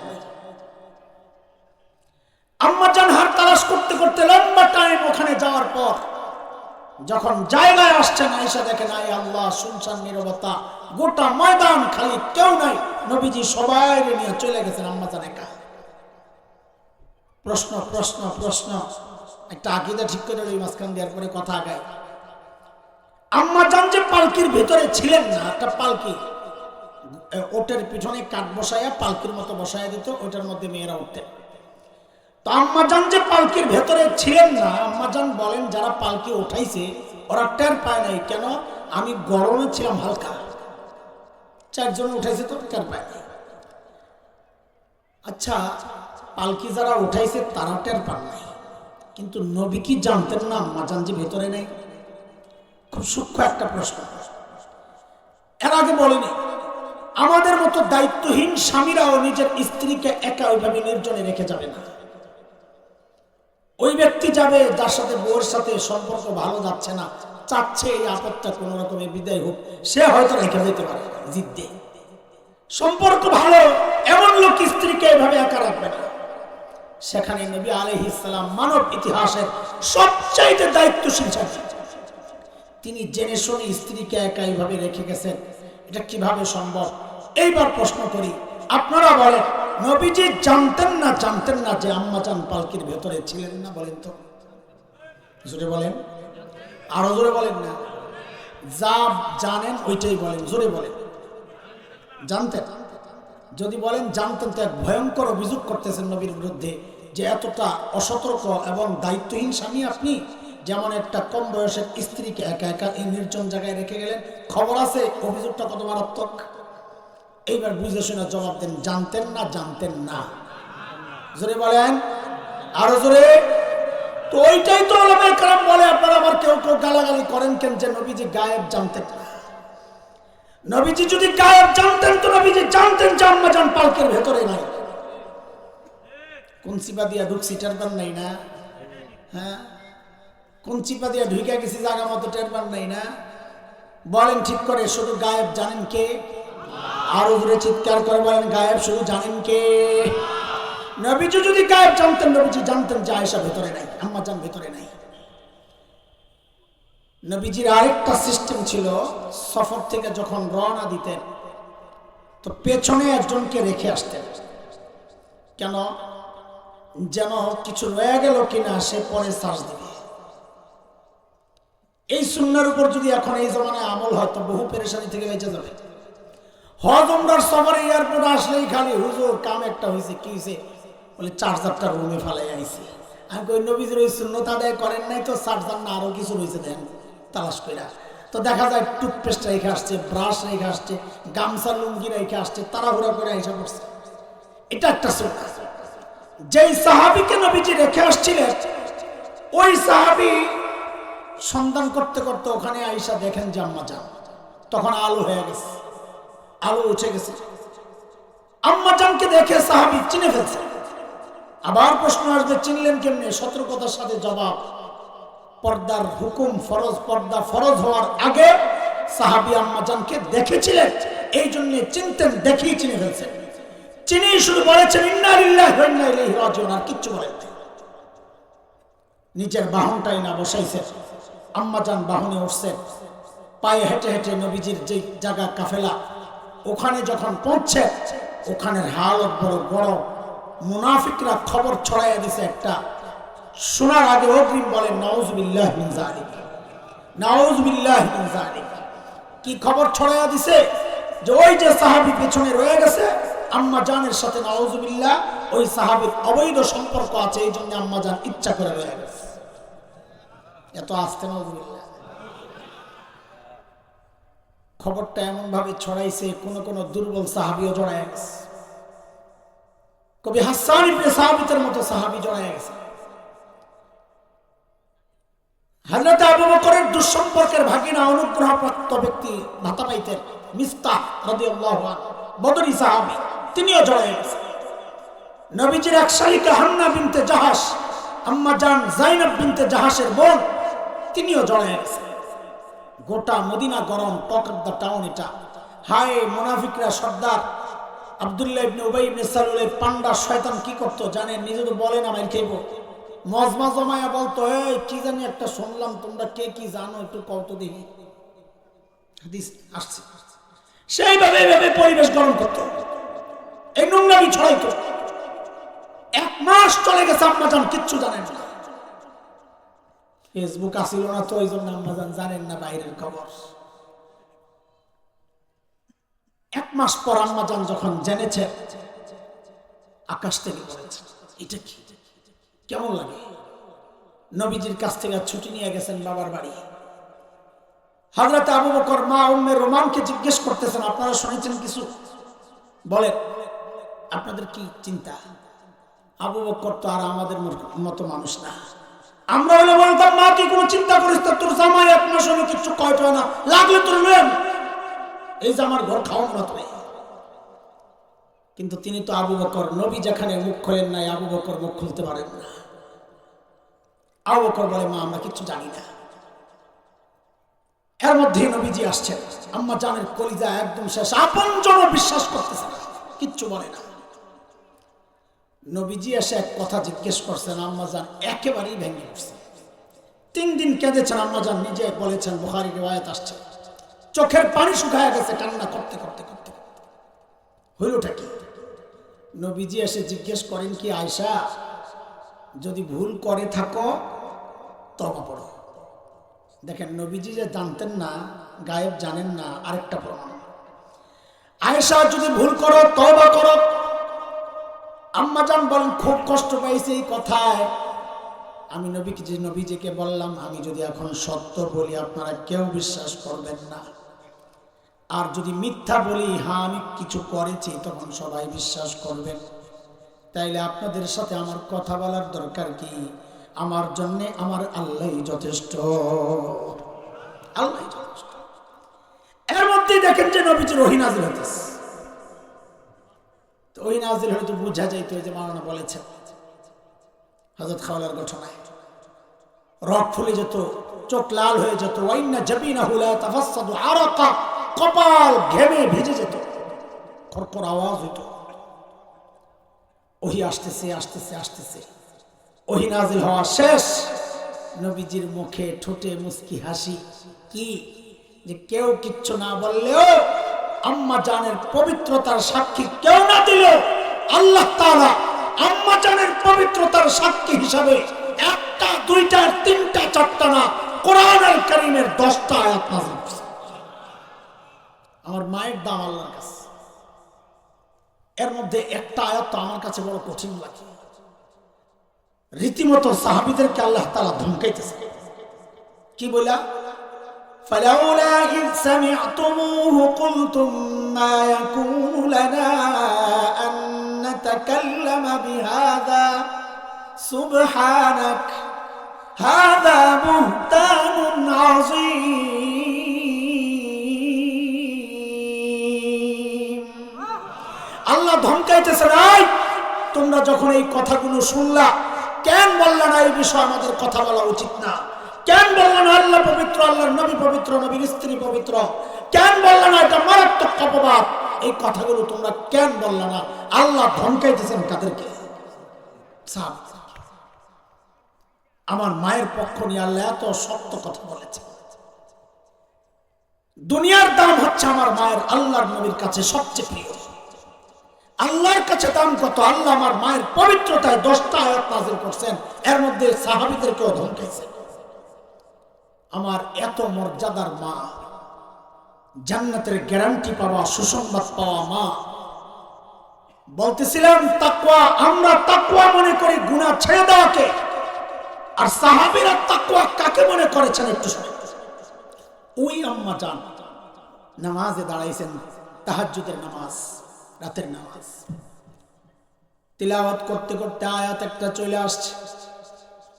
আম্মা জান হার তালাশ করতে করতে লম্বা টাইম ওখানে যাওয়ার পর যখন জায়গায় আসছেন, আয়েশা দেখেন আয় আল্লাহ, শুনশান নীরবতা, গোটা ময়দান খালি, কেউ নাই। নবীজি সবাই নিয়ে চলে গেছেন, আম্মা জান একা। প্রশ্ন প্রশ্ন প্রশ্ন, একটা আকীদা ঠিক করে ওই মাঝখান দেওয়ার পরে কথা আগায়। আম্মা জান যে পালকির ভিতরে ছিলেন না, একটা পালকি ওটের পিছনে কাঠ বসাইয়া পালকির মতো বসাইয়া দিত, ওইটার মধ্যে মেয়েরা উঠতেন। তো আম্মা জান যে পালকির ভেতরে ছিলেন না, আম্মা জান বলেন যারা পালকি উঠাইছে ওরা টের পায় নাই। কেন? আমি গরমে ছিলাম হালকা, 4 জন উঠাইছে তো টের পায় নাই। আচ্ছা, পালকি যারা উঠাইছে তারা টের পান নাই, কিন্তু নবী কি জানতেন না আম্মা জান যে ভেতরে নেই? খুব সূক্ষ্ম একটা প্রশ্ন। এর আগে বলেনি, আমাদের মতো দায়িত্বহীন স্বামীরাও নিজের স্ত্রীকে একা ওইভাবে নির্জনে রেখে যাবে না। ওই ব্যক্তি যাবে যার সাথে বউয়ের সাথে সম্পর্ক ভালো যাচ্ছে না, চাচ্ছে এই আপদটা কোন রকমে বিদায় হোক, সে হয়তো রেখে যেতে পারে জিদ্দে। সম্পর্ক ভালো এমন লোক স্ত্রীকে এভাবে একা রাখবে না। সেখানে নবী আলাইহিস সালাম মানব ইতিহাসের সবচাইতে দায়িত্বশীল ছিলেন। তিনি জেনে শুনে স্ত্রীকে একা এইভাবে রেখে গেছেন, এটা কিভাবে সম্ভব? এইবার প্রশ্ন করি, আপনারা বলেন নবীজি জানতেন না যে আম্মা জান পালকির ভেতরে ছিলেন না? বলেন তো, জোরে বলেন, আরো জোরে বলেন না। যা জানেন ওইটাই বলেন, জোরে বলেন। জানতেন? যদি বলেন জানতেন তো এক ভয়ঙ্কর অভিযোগ করতেছেন নবীর বিরুদ্ধে, যে এতটা অসতর্ক এবং দায়িত্বহীন স্বামী আপনি, যেমন একটা কম বয়সের স্ত্রীকে একা একা এই নির্জন জায়গায় রেখে গেলেন। খবর আছে অভিযোগটা কত মারাত্মক। এইবার বুঝে শুনে জবাব দেন, জানতেন না? জোরে বলেন, আরো জোরে। তো ওইটাই তো ওলামায়ে কেরাম বলে। আপনারা আবার কেউ কেউ গালাগালি করেন কেন যে নবীজি গায়েব জানতেন না। নবীজি যদি গায়েব জানতেন তো নবীজি জানতেন যে আম্মা জান পালকের ভেতরে নাই। কোন চিপা দিয়া ঢুকছি টেরবার নাই না? হ্যাঁ, কোন চিপা দিয়া ঢুকে গেছি জায়গা মতো টেরবার নাই না? বলেন ঠিক করে, শুধু গায়েব জানেন কে? আরো জোরে চিৎকার করে বলেন, গায়েব শুধু জানেন কে? নবীজি যদি গায়েব জানতেন, নবীজি জানতেন যে আয়েশা ভেতরে নাই, আম্মা জান ভেতরে নাই। নবীজির আরেকটা সিস্টেম ছিল, সফর থেকে যখন রওনা দিতেন তো পেছনে একজনকে রেখে আসতেন। কেন? যেন কিছু রয়ে গেল কিনা সে পরে সার্চ দিবে। এই সুন্নাহর উপর যদি এখন এই জমানায় আমল হয় তো বহু পেরেশানি থেকে বেঁচে যাবে। হজ উমরার সফরে এয়ারপোর্টে আসলেই খালি হুজুর কাম একটা হয়েছে, কি হয়েছে? বলে চার্জারটা রুমে ফেলাই আইছি। আমি কই নবীজির ওই সুন্নত আদায় করেন নাই তো? চার্জার না আরো কিছু রয়েছে দেন তালাশ কইরা। তো দেখা যায় টুথপেস্ট রেখে আসছে, ব্রাশ রেখে আসছে, গামছা লুঙ্গি রেখে আসছে, তাড়াহুড়া করে আইসা পড়ছে। এটা একটা সুন্নাহ। যেই সাহাবীকে নবীজি রেখে আসছিলেন ওই সাহাবী সন্ধান করতে করতে ওখানে আইসা দেখেন যে আম্মা জান, তখন আলো হয়ে গেছে, আলো উঠে গেছে। আম্মা জানকে দেখে সাহাবী চিনে ফেলছে। আবার প্রশ্ন আসবে, চিনলেন কেমনে? সতর্কতার সাথে জবাব, পর্দার হুকুম ফরজ, পর্দা ফরজ হওয়ার আগে সাহাবী আম্মা জানকে দেখেছিলেন, এই জন্য চিনতেন, দেখেই চিনে ফেলছেন। চিনি শুধু বলেছেন ইন্না লিল্লাহি ওয়া ইন্না ইলাইহি রাজিউন, আর কিচ্ছু বলেন না। নিজের বাহনটাই না বসাইছেন, আম্মা জান বাহনে উঠছেন, পায়ে হেঁটে হেঁটে নবীজির যে জায়গা কাফেলা ওখানে যখন পৌঁছে, ওখানের হালত বড় বড়। মুনাফিকরা খবর ছড়াইয়া দিছে একটা, শোনার আগে অগ্রিম বলেন নাউযুবিল্লাহি মিন যালিক, নাউযুবিল্লাহি মিন যালিক। কি খবর ছড়াইয়া দিছে? যে ওই যে সাহাবী পেছনে রয়ে গেছে আম্মা জানের সাথে, নাউযুবিল্লাহ, ওই সাহাবীর অবৈধ সম্পর্ক আছে, এই জন্য আম্মা জান ইচ্ছা করে রয়ে গেছে। এত আস্তে নাউযুবিল্লাহ। খবরটা এমন ভাবে ছড়াইছে কোন কোন দুর্বল সাহাবীও জড়ায় গেছে। কবি হাসান ইবনে সাবিতের মতো সাহাবী জড়ায় গেছে। হযরত আবু বকরের দুঃসম্পর্কের ভাগিনা অনুগ্রহপ্রাপ্ত ব্যক্তি ভাতা পাইতেন মিস্তাহ রাদিয়াল্লাহু আনহু, বদরি সাহাবী, তিনিও জড়ায় গেছে। নবীজির এক শালিকা হান্না বিনতে জাহাশ, আম্মা জান যায়েনব বিনতে জাহাশের বোন, তিনিও জড়ায় গেছে। গোটা মদিনা গরম, টক অফ দ্য টাউন এটা। হায় মুনাফিকরা, সর্দার আব্দুল্লাহ ইবনে উবাই ইবনে সালুলের পান্ডা শয়তান কি করতো জানেন? নিজে তো বলেন আমায় খেইব, মজমা জমায়া বলতো, এই কি জানি একটা শুনলাম, তোমরা কে কি জানো একটু কত দেখি। হাদিস আসছে। সেইভাবে ভাবে পরিবেশ গরম করতো, এই নোংরামি ছড়াইতো। 1 মাস চলে গেছে, আম্মা জান কিচ্ছু জানেন না। ফেসবুক আসিল না তো, এই জন্য আম্মা জান জানেন না বাইরের খবর। 1 মাস পর আম্মা জান যখন জেনেছে, আকাশ থেকে পড়েছে। এটা কি, কেমন লাগে? নবীজির কাছ থেকে ছুটি নিয়ে গেছেন বাবার বাড়ি। হযরত আবু বকর মা উম্মে রোমানকে জিজ্ঞেস করতেছেন, আপনারা শুনেছেন কিছু? বলেন আপনাদের কি চিন্তা? আবু বকর তো আর আমাদের মতো মানুষ না। আমরা হলে বলতাম, মা তুই কোনো চিন্তা করিস না, তোর জামাই 1 মাস হলো কিছু কয়টা না, লাগলে তোর নেন, এই যে আমার ঘর খাওয়ান না তুই। কিন্তু তিনি তো আবু বকর, নবী যেখানে মুখ খোলেন নাই আবু বকর মুখ খুলতে পারেন না। আবু বকর বলে, মা আমরা কিচ্ছু জানি না। এর মধ্যে নবীজি আসছেন, আম্মা জানের কলিজা একদম শেষ, আপনজন বিশ্বাস করতেছে না, কিচ্ছু বলে না। নবীজি এসে এক কথা জিজ্ঞেস করছেন, আম্মা জান একেবারেই ভেঙে উঠছে। 3 দিন কেঁদেছেন আম্মা জান, নিজে বলেছেন, বুখারী রিওয়ায়াত আসছে, চোখের পানি শুকায় গেছে কান্না করতে করতে করতে। হইলটা কি? নবীজি এসে জিজ্ঞেস করেন, কি আয়েশা যদি ভুল করে থাকো তওবা পড়ো। দেখেন নবীজি যে জানতেন না, গায়েব জানেন না, আরেকটা প্রমাণ। আয়েশা যদি ভুল করো তওবা করো। আম্মা জান বলেন, খুব কষ্ট পাইছে এই কথায়। আমি নবীজিকে বললাম, আমি যদি এখন সত্য বলি আপনারা কেউ বিশ্বাস করবেন না, আর যদি মিথ্যা বলি হ্যাঁ আমি কিছু করেছি তখন সবাই বিশ্বাস করবেন। তাইলে আপনাদের সাথে আমার কথা বলার দরকার কি? আমার জন্য আমার আল্লাহই যথেষ্ট, আল্লাহই যথেষ্ট। এর মধ্যে দেখেন যে নবীজির ওহী নাযিল হইতেছে। তো ওহী নাযিল হলে তো বোঝা যাইতো যে মাওলানা বলেছেন হযরত খাওয়ালার ঘটনায় রক ফুলে যেত, চোখ লাল হয়ে যেত, ওয়াইন্না জাবিনাহু লা তাফাসসাদু আরাকা, কপাল ঘেমে ভিজে যেত, খরখর আওয়াজ হইতো। ওহী আসতেছে আসতেছে আসতেছে, ওহী নাযিল হওয়া শেষ, নবীজির মুখে ঠোঁটে মুস্কি হাসি। কি যে কেউ কিচ্ছু না বললেও, আম্মা জানের পবিত্রতার সাক্ষী কেউ না দিলেও, আল্লাহ তাআলা আম্মা জানের পবিত্রতার সাক্ষী হিসাবে একটা, দুইটা, তিনটা, চারটা না, কোরআনুল কারীমের 10টা আয়াত নাযিল করছে। আমার মায়ের দাম আল্লাহর কাছে। এর মধ্যে একটা আয়াত তো আমার কাছে বড় কঠিন লাগে। রীতিমতো সাহাবীদেরকে আল্লাহ তাআলা ধমকাইতেছে। কি বলা? ফালাউলা ইয সামি'তুমুহু কুলতুম মা ইয়াকুনু লানা আন নাতাকাল্লামা বিহাযা সুবহানাক হাযা বুহতানুন আযীম। আল্লাহ ধমকাইতেছেন, এই তোমরা যখন এই কথাগুলো শুনলা, কেন বললা না এই বিষয়ে আমাদের কথা বলা উচিত না? কেন বললা না আল্লাহ পবিত্র, আল্লাহর নবী পবিত্র, নবীর স্ত্রী পবিত্র? কেন বললা না এটা মারাত্মক অপবাদ? এই কথাগুলো তোমরা কেন বললা না? আল্লাহ ধমকাইতেছেন কাদেরকে? আমার মায়ের পক্ষ নিয়ে আল্লাহ এত সত্য কথা বলেছে। দুনিয়ার দাম হচ্ছে আমার মায়ের আল্লাহর নবীর কাছে সবচেয়ে প্রিয়। আল্লাহর কাছে দাম কত? আল্লাহ আমার মায়ের পবিত্রতায় 10টা আয়াত নাযিল করছেন, এর মধ্যে সাহাবীদেরকেও ধমকাইছেন। আমার এত মর্যাদার মা, জান্নাতের গ্যারান্টি পাওয়া, সুসংবাদ পাওয়া মা, বলতেছিলাম তাকওয়া, আমরা তাকওয়া মনে করি গুনাহ ছেড়ে দেওয়াকে, আর সাহাবীরা তাকওয়া কাকে মনে করেছেন একটু শুনুন। ওই আম্মা জান নামাজে দাঁড়াইছেন, তাহাজ্জুদের নামাজ, রাতের নামাজ তিলাওয়াত করতে করতে আয়াত একটা চলে আসছে,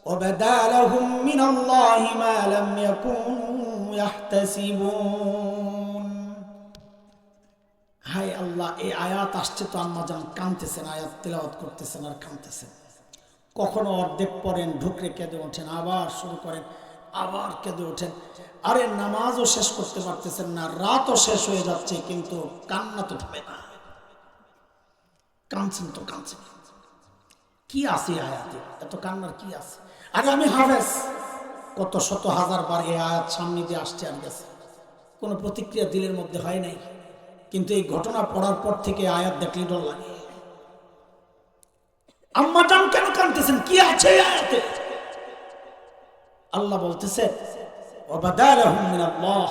ওয়াবাদালাহুম মিনাল্লাহি মা লাম ইয়াকুনু ইয়াহতাসিবুন। হায় আল্লাহ, এই আয়াত আসছে তো আম্মা জান কাঁদতেছেন, আয়াত তিলাওয়াত করতেছেন আর কাঁদতেছেন। কখনো অর্ধেক পড়েন, ঢুকরে কেঁদে ওঠেন, আবার শুরু করেন, আবার কেঁদে ওঠেন। আরে নামাজও শেষ করতে পারতেছেন না, রাতও শেষ হয়ে যাচ্ছে, কিন্তু কান্না তো থামে না। কাঁদছেন তো কাঁদছেন। কি আছে আয়াতে? এত কান্নার কি আছে? আরে আমি হাফেজ, কত শত হাজার বার এই আয়াত সামনে দিয়ে আসছে আর গেছে, কোনো প্রতিক্রিয়া দিলের মধ্যে হয় নাই। কিন্তু এই ঘটনা পড়ার পর থেকে আয়াত দেখলে ডর লাগে। আম্মা জান কেন কাঁদতেছেন? কি আছে এই আয়াতে? আল্লাহ বলতেছে ওয়াবাদালাহুম মিনাল্লাহ,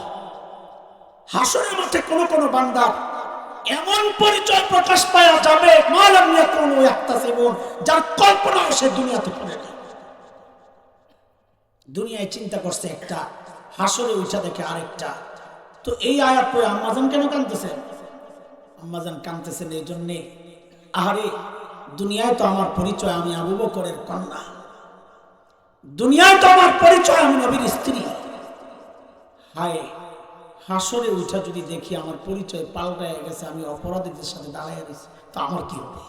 হাসরের মাঠে কোন কোন বান্দা এমন পরিচয় প্রকাশ পাওয়া যাবে মা লাম ইয়াকুনু ইয়াহতাসিবুন, যার কল্পনাও সে দুনিয়াতে করে না। দুনিয়ায় চিন্তা করছে একটা, হাসরে উঠা দেখে আরেকটা। তো এই আয়াত পড়ে আম্মাজান কেন কাঁদতেছেন? আম্মাজান কাঁদতেছেন এই জন্যে, আহারে দুনিয়ায় তো আমার পরিচয় আমি আবু বকরের কন্যা, দুনিয়ায় তো আমার পরিচয় আমি নবীর স্ত্রী। হায়, হাসরে উঠা যদি দেখি আমার পরিচয় পাল্টায় গেছে, আমি অপরাধীদের সাথে দাঁড়ায় গেছি, তা আমার কি হবে?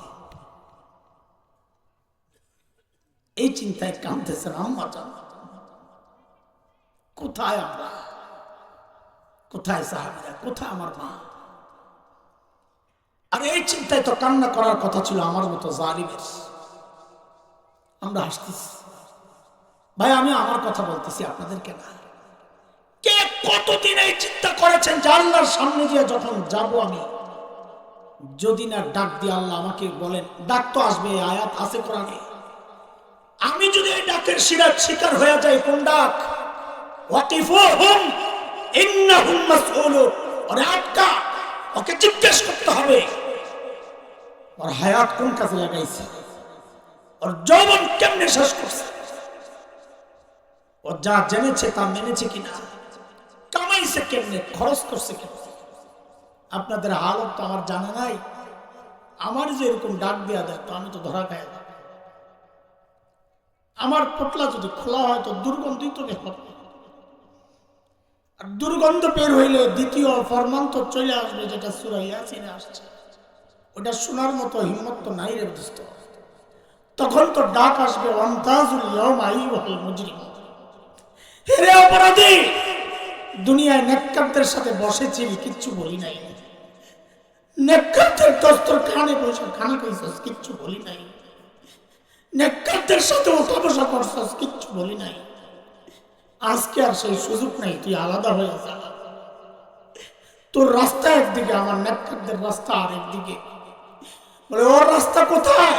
এই চিন্তায় কাঁদতেছেন আম্মাজান। কোথায় আমরা? কোথায় সাহাবীরা? কোথায় আমার মা? আর এই চিন্তায় তো কান্না করার কথা ছিল আমার মতো জালিমের। আমরা হাসতেছি। ভাই আমি আমার কথা বলতেছি, আপনাদেরকে না। কে কতদিন এই চিন্তা করেছেন যে আল্লাহর সামনে গিয়ে যখন যাব আমি, যদি না ডাক দিয়ে আল্লাহ আমাকে বলেন, ডাক তো আসবে, আয়াত আছে কোরআনে, আমি যদি এই ডাকের শিকার হয়ে যাই, কোন ডাক? ওয়াকিফুহুম ইন্নাহুম মাসউলুন, ওরে আটকা, ওকে জিজ্ঞেস করতে হবে ওর হায়াত কোন কাজে লাগাইছে, ওর যৌবন কেমনে শেষ করছে, ও যা জেনেছে তা মেনেছে কিনা, কামাইছে কেমনে, খরচ করছে কেমনে। আপনাদের হালত তো আমার জানা নাই। আমার যে এরকম ডাক দেয়া দেয় তো আমি তো ধরা খাই। আমার পোটলা যদি খোলা হয় তো দুর্গন্ধই তো বের হবে, আর দুর্গন্ধ বের হইলে দ্বিতীয় ফরমান তো চলে আসবে, যেটা সূরা ইয়াসিনে আসছে। ওটা শোনার মতো হিম্মত তো নাই রে দোস্ত। তখন তো ডাক আসবে, ওয়ামতাজুল ইয়াওমা আইয়ুহাল মুজরিমুন, হে অপরাধী, দুনিয়ায় নেককারদের সাথে বসেছিলি, কিচ্ছু বলি নাই। নেককারদের দস্তরখানে বসে খানা খাইছস, কিচ্ছু বলি নাই। নেককারদের সাথে ওঠা বসা করছস, কিচ্ছু বলি নাই। আজকে আর সেই সুযোগ নাই, তুই আলাদা হয়ে যা। তোর রাস্তা একদিকে, আমার নেককারদের রাস্তা আর একদিকে। বলে ওর রাস্তা কোথায়?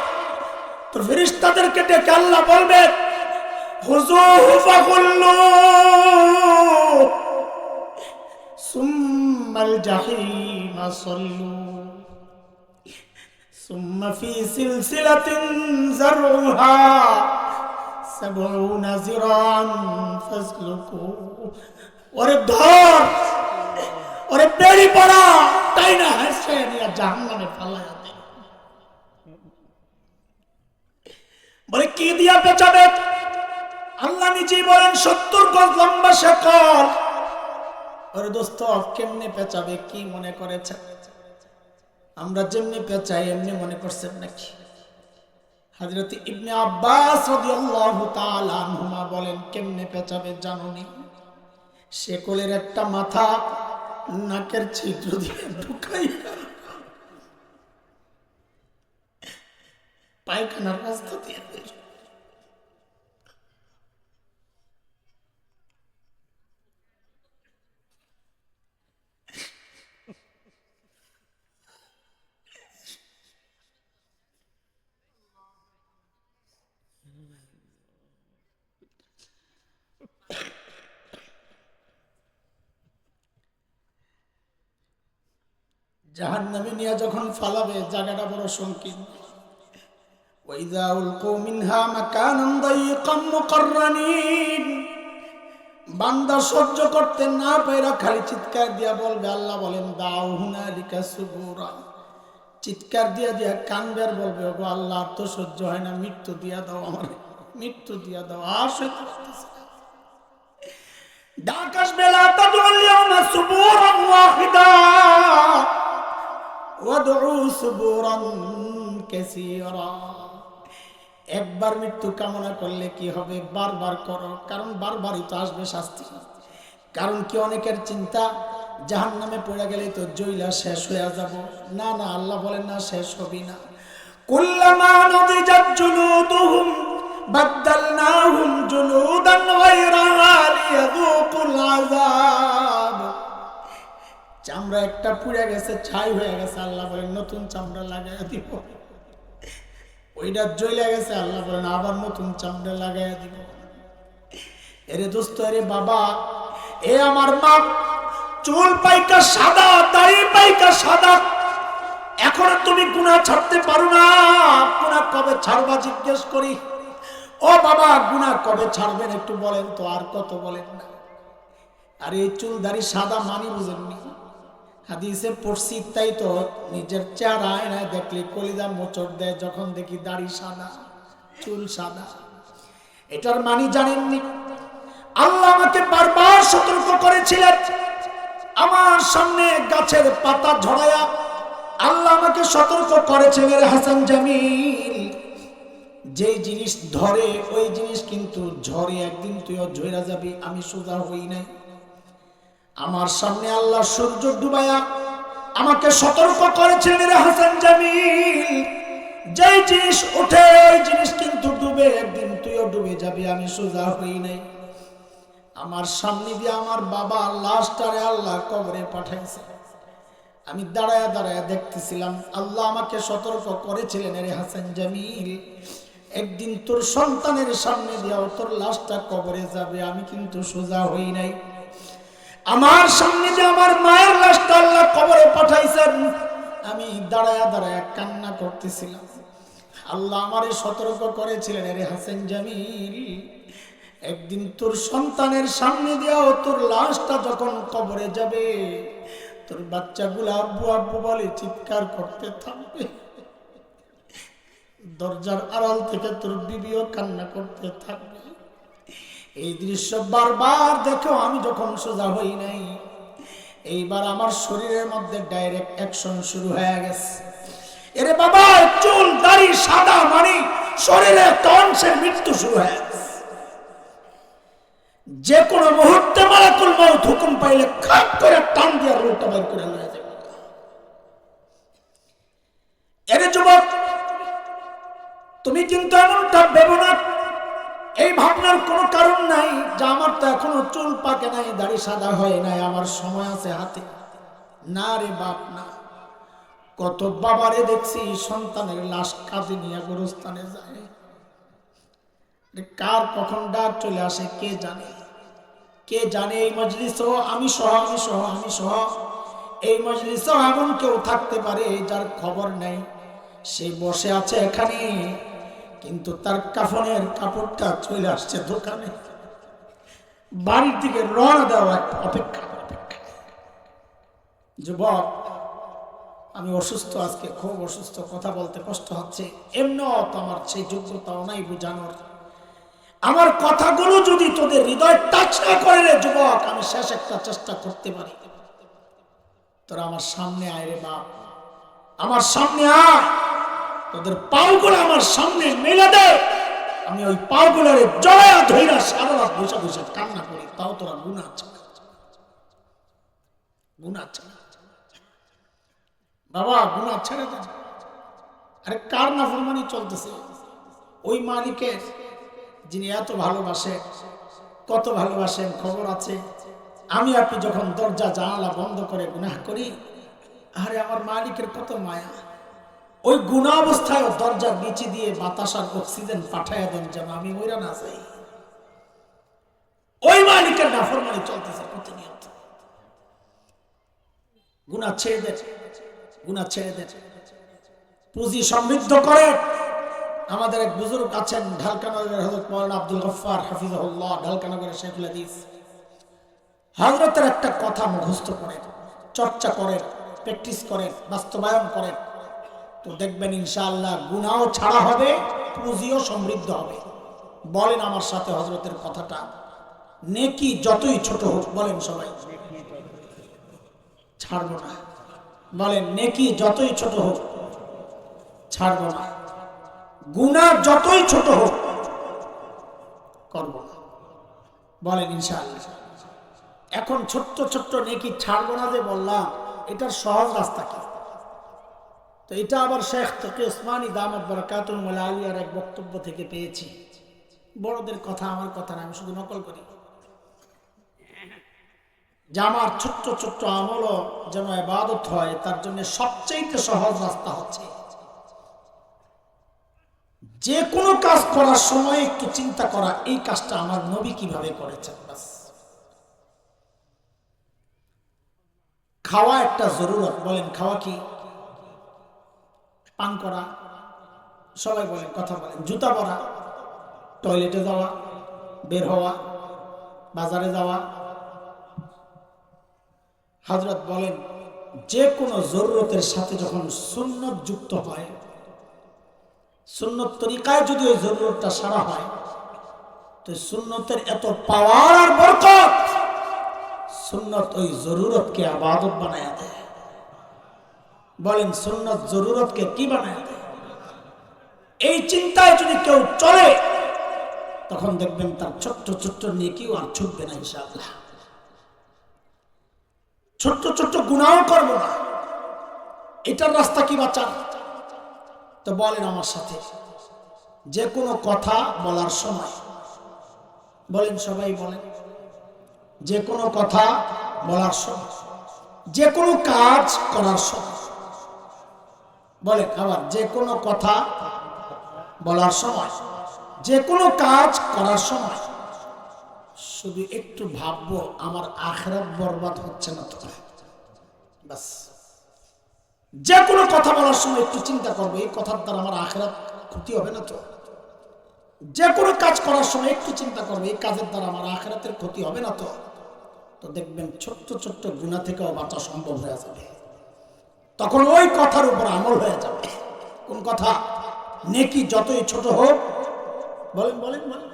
তোর ফেরেশতাদেরকে ডেকে আল্লাহ বলবে, খুযূহু ফাগুল্লু সুম্মাল জাহিমা সাল্লু সুম্মা ফি সিলসিলাতিন যারউহা সাবউনা যিরান ফাসলুকু। ওরে ধর, ওরে বেরি পড়া, তাই না হাসে নিয়ে জাহান্নামে ফালায়া দে। বলে কি দিয়া পেঁচাবে? আল্লাহ নিজেই বলেন 70 গজ লম্বা শেকল। ওরে দোস্ত, কেমনে পেঁচাবে? কি মনে করেছে আমরা যেমনি পেঁচাই এমনি মনে করছেন নাকি? হযরত ইবনে আব্বাস রাদিয়াল্লাহু তাআলা আনহুমা বলেন, কেমনে পেঁচাবে জানোনি? শেকলের একটা মাথা নাকের ছিদ্র দিয়ে ঢুকাই পায়খানার রাস্তা দিয়ে বের। জাহান্নামে নিয়ে যখন ফালাবে, জায়গাটা বড় সংকীর্ণ। ওয়াইযা উলকু মিনহা মাকানান দায়িকাম মুকাররানিন। বান্দা সহ্য করতে না পাইরা খালি চিৎকার দিয়া বলবে, আল্লাহ বলেন দাউ হুনালিকা সুবুরা। চিৎকার দিয়া দিয়া কানবের বলবে, ওগো আল্লাহ, আর তো সহ্য হয় না, মৃত্যু দিয়া দাও, আমার মৃত্যু দিয়া দাও, আর সহ্য করতেছে না। ডাক আসবে, লা তাদউল ইয়াওমা সুবুরান ওয়াহিদা ওয়াদউ সুবুরান কাসীরা। একবার মৃত্যু কামনা করলে কি হবে? বারবার করো, কারণ বারবারই তো আসবে শাস্তি। কারণ কি, অনেকের চিন্তা জাহান্নামে পড়ে গেলে তো জইলা শেষ হয়ে যাব। না না, আল্লাহ বলেন না, শেষ হবি না। কুল্লামা নুদিজাত জুলুদুহুম বাদদালনাহুম জুলুদান গায়রাহা লিয়াযুকুল আযাব। চামড়া একটা পুড়ে গেছে, ছাই হয়ে গেছে, আল্লাহ বলেন নতুন চামড়া লাগাইয়া দিব। ওইটা জ্বলে গেছে, আল্লাহ বলেন আবার নতুন চামড়া লাগাইয়া দিব। এরে দোস্ত, এরে বাবা, এ আমার মা, চুল পাইকা সাদা, দাড়ি পাইকা সাদা, এখনো তুমি গুনাহ ছাড়তে পারো না। গুনাহ কবে ছাড়বা জিজ্ঞেস করি? ও বাবা, গুনাহ কবে ছাড়বেন একটু বলেন তো, আর কত বলেন না। আর এই চুল দাড়ি সাদা মানি বুঝেননি? হাদিসে পড়ছি, তাই তো নিজের চেহারা আয়নায় দেখলে কলিজা মোচড় দেয় যখন দেখি দাড়ি সাদা, চুল সাদা। এটার মানি জানেননি? আল্লাহ আমাকে বারবার সতর্ক করেছিলেন। আমার সামনে গাছের পাতা ঝরায়া আল্লাহ আমাকে সতর্ক করেছে, মেরে হাসান জামিল, যে জিনিস ধরে ওই জিনিস কিন্তু ঝরে, একদিন তুইও ঝরা যাবি। আমি সোজা হই নাই। আমার সামনে আল্লাহ সূর্য ডুবায়া আমাকে সতর্ক করেছেন, মেরে হাসান জামিল, যেই জিনিস ওঠে ওই জিনিস কিন্তু ডুবে, একদিন তুইও ডুবে যাবি। আমি সোজা হই নাই। আমার সামনে দিয়ে আমার বাবা লাশটারে আল্লাহ কবরে পাঠাইছে। আমি দাঁড়ায়া দাঁড়ায়া দেখতেছিলাম। আল্লাহ আমাকে সতর্ক করেছিলেন, রে হাসান জামিল, একদিন তোর সন্তানের সামনে দিয়াও তোর লাশটা কবরে যাবে। আমি কিন্তু সোজা হই নাই। আমার সামনে যে আমার মায়ের লাশটা আল্লাহ কবরে পাঠাইছেন, আমি দাঁড়ায়া দাঁড়ায়া কান্না করতেছিলাম। আল্লাহ আমারে সতর্ক করেছিলেন, রে হাসান জামিল, একদিন তোর সন্তানের সামনে দিয়াও তোর লাশটা যখন কবরে যাবে, তোর বাচ্চাগুলো আব্বু আব্বু বলে চিৎকার করতে থাকবে। দরজার আড়াল থেকে তোর বিবিও কান্না করতে থাকবে। এই দৃশ্য বারবার দেখো আমি যখন সোজা হই নাই, এইবার আমার শরীরের মধ্যে ডাইরেক্ট অ্যাকশন শুরু হয়ে গেছে। এরে বাবা, চুল দাড়ি সাদা মানে শরীরে একটা অংশের মৃত্যু শুরু হয়ে গেছে। যে কোনো মুহূর্তে মালাকুল মউত হুকুম পাইলে খাপ করে টান দিয়ে রুলটা বের করে নিয়ে যাবে। এরে যুবক, তুমি কিন্তু এমনটা ভেবো না। এই ভাবনার কোনো কারণ নাই যে আমার তো এখনো চুল পাকে নাই, দাড়ি সাদা হয় নাই, আমার সময় আছে হাতে। না রে বাপ না। কত বাবারে দেখছি সন্তানের লাশ কাঁধে নিয়ে গোরস্থানে যায়। কার কখন ডাক চলে আসে কে জানে, কে জানে। এই মজলিসও আমি সহ এই মজলিসও এমন কেউ থাকতে পারে যার খবর নাই। সে বসে আছে এখানে, কিন্তু তার কাফনের কাপড়টা চলে আসছে দোকানে, বাড়ির দিকে রওনা দেওয়া অপেক্ষা। যুবক, আমি অসুস্থ, আজকে খুব অসুস্থ, কথা বলতে কষ্ট হচ্ছে। এমনিও তো আমার সেই যোগ্যতাও নাই বুঝানোর। আমার কথাগুলো যদি তোদের হৃদয় টাচ না করে রে যুবক, আমি শেষ একটা চেষ্টা করতে পারি। তোরা আমার সামনে আয় রে বাপ, আমার সামনে আয়। তোদের পাওগুলো আমার সামনে মেলে দে, আমি ওই পাওগুলোর জয়া ধইরা সারা রাত বসে বসে কান্না করি, তাও তোরা গুনাহ বাবা, গুনাহ ছেড়ে দে। আরে কার নাফরমানি চলতেছে? ওই মালিকের যিনি এত ভালোবাসে, কত ভালোবাসেন খবর আছে। আমি আপনি যখন দরজা জানালা বন্ধ করে গুনাহ করি, আরে আমার মালিকের কত মায়া। ওই গুনাহ অবস্থায় দরজার নিচে দিয়ে বাতাস আর অক্সিজেন পাঠাইয়া দেন যেন আমি মইরা না যাই। ওই মালিকের নাফরমানি চলতেছে প্রতিনিয়ত। গুনাহ ছেড়ে দে, গুনাহ ছেড়ে দে, পুঁজি সমৃদ্ধ করে। আমাদের এক বুজুর্গ আছেন ঢালকানগরের, হযরত মাওলানা আব্দুল গফফার হাফিজাহুল্লাহ, ঢালকানগরের শেখুল হাদিস। হযরতের একটা কথা মুখস্থ করেন, চর্চা করেন, প্র্যাকটিস করেন, বাস্তবায়ন করেন, তো দেখবেন ইনশাআল্লাহ গুনাহও ছাড়া হবে, পুঁজিও সমৃদ্ধ হবে। বলেন আমার সাথে হযরতের কথাটা, নেকি যতই ছোট হোক, বলেন সবাই, ছাড়বো না। বলেন, নেকি যতই ছোট হোক ছাড়বো না, গুনাহ যতই ছোট হোক করব না। বলেন ইনশাআল্লাহ। এখন ছোট্ট ছোট্ট নেকি ছাড়বো না যে বললাম, এটার সহজ রাস্তা কি? তো এটা আবার শেখ তকি উসমানী দামাত বারাকাতুল আলিয়ার এক বক্তব্য থেকে পেয়েছি। বড়দের কথা, আমার কথা না, আমি শুধু নকল করি। যে আমার ছোট্ট ছোট্ট আমলও যেন ইবাদত হয়, তার জন্য সবচেয়ে সহজ রাস্তা হচ্ছে যে কোনো কাজ করার সময় একটু চিন্তা করা, এই কাজটা আমার নবী কিভাবে করেছেন। বাস। খাওয়া একটা জরুরত, বলেন খাওয়া কি? পান করা, সবাই বলেন, কথা বলেন। জুতা পরা, টয়লেটে যাওয়া, বের হওয়া, বাজারে যাওয়া। হযরত বলেন, যে কোনো জরুরতের সাথে যখন সুন্নত যুক্ত হয়, সুন্নত তরিকায় যদি ওই জরুরতটা সারা হয়, তো সুন্নতের এত পাওয়ার আর বরকত, সুন্নত ওই জরুরতকে ইবাদত বানায়া দেয়। বলেন, সুন্নত জরুরতকে কি বানায়া দেয়? এই চিন্তায় যদি কেউ চলে, তখন দেখবেন তার ছোট্ট ছোট্ট নেকিও আর ছুটবে না ইনশাআল্লাহ। ছোট্ট ছোট্ট গুনাহ করব না, এটার রাস্তা কি বাঁচান? তো বলেন আমার সাথে, যে কোনো কথা বলার সময়, বলেন সবাই বলেন, যে কোনো কথা বলার সময়, যে কোনো কাজ করার সময়, বলেন আবার, যে কোনো কথা বলার সময়, যে কোনো কাজ করার সময় শুধু একটু ভাববো আমার আখিরাত বরবাদ হচ্ছে না তো। বাস। যে কোনো কথা বলার সময় একটু চিন্তা করবো, এই কথার দ্বারা আমার আখিরাত ক্ষতি হবে না তো। যে কোনো কাজ করার সময় একটু চিন্তা করবো, এই কাজের দ্বারা আমার আখিরাতের ক্ষতি হবে না তো। তো দেখবেন ছোট্ট ছোট্ট গুনাহ থেকেও বাঁচা সম্ভব হয়ে যাবে। তখন ওই কথার উপর আমল হয়ে যাবে। কোন কথা? নেকি যতই ছোট হোক, বলেন বলেন বলেন,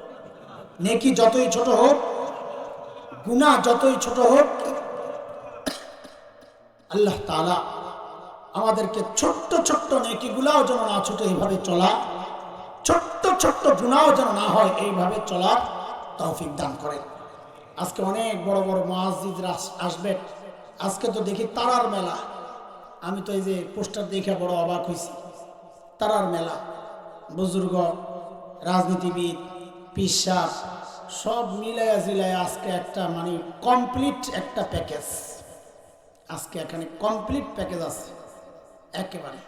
নেকি যতই ছোট হোক, গুনাহ যতই ছোট হোক, আল্লাহ তাআলা আমাদেরকে ছোট্ট ছোট্ট নেকিগুলাও যেন না ছুটে এইভাবে চলা, ছোট্ট ছোট্ট গুনাহও যেন না হয় এইভাবে চলার তৌফিক দান করেন। আজকে অনেক বড় বড় মুয়াজ্জিজরা আসবে। আজকে তো দেখি তারার মেলা, আমি তো এই যে পোস্টার দেখে বড় অবাক হয়েছি। তারার মেলা, বুজুর্গ, রাজনীতিবিদ, পিসাব সব মিলাইয়া জিলাইয়া আজকে একটা মানে কমপ্লিট একটা প্যাকেজ। আজকে এখানে কমপ্লিট প্যাকেজ আছে একেবারে,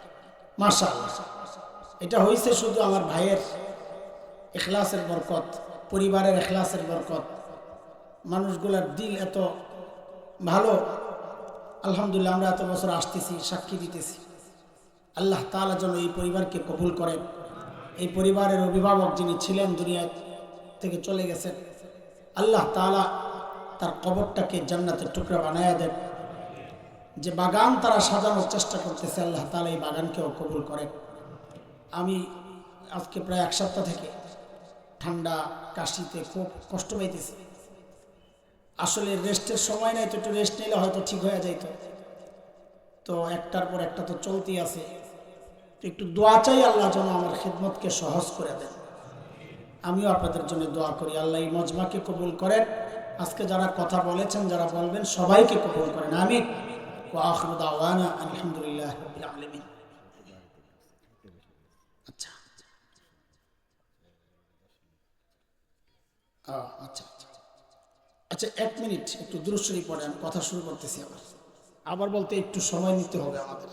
মাশাআল্লাহ। এটা হয়েছে শুধু আমার ভাইয়ের ইখলাসের বরকত, পরিবারের ইখলাসের বরকত। মানুষগুলার দিল এত ভালো, আলহামদুলিল্লাহ। আমরা এত বছর আসতেছি, সাক্ষী দিতেছি। আল্লাহ তাআলা যেন এই পরিবারকে কবুল করেন। এই পরিবারের অভিভাবক যিনি ছিলেন, দুনিয়া থেকে চলে গেছেন, আল্লাহ তাআলা তার কবরটাকে জান্নাতের টুকরা বানায়া দেন। যে বাগান তারা সাজানোর চেষ্টা করতেছে, আল্লাহ তাআলা এই বাগানকেও কবুল করেন। আমি আজকে প্রায় এক সপ্তাহ থেকে ঠান্ডা কাশিতে খুব কষ্ট পাইতেছি। আসলে রেস্টের সময় নাই, তো একটু রেস্ট নিলে হয়তো ঠিক হয়ে যাইত। তো একটার পর একটা তো চলতেই আছে। তো একটু দোয়া চাই, আল্লাহ যেন আমার খিদমতকে সহজ করে দেন। আমিও আপনাদের জন্য দোয়া করি, আল্লাহ এই মজমাকে কবুল করেন। আজকে যারা কথা বলেছেন, যারা বলবেন, সবাইকে কবুল করেন, আমিন। ওয়া আখিরু দাওয়ানা আলহামদুলিল্লাহি রাব্বিল আলামিন। আচ্ছা আচ্ছা আচ্ছা আচ্ছা, 1 মিনিট একটু দুরূদ শরীফ পড়ে আমি কথা শুরু করতেছি। আবার বলতে একটু সময় নিতে হবে আমাদের।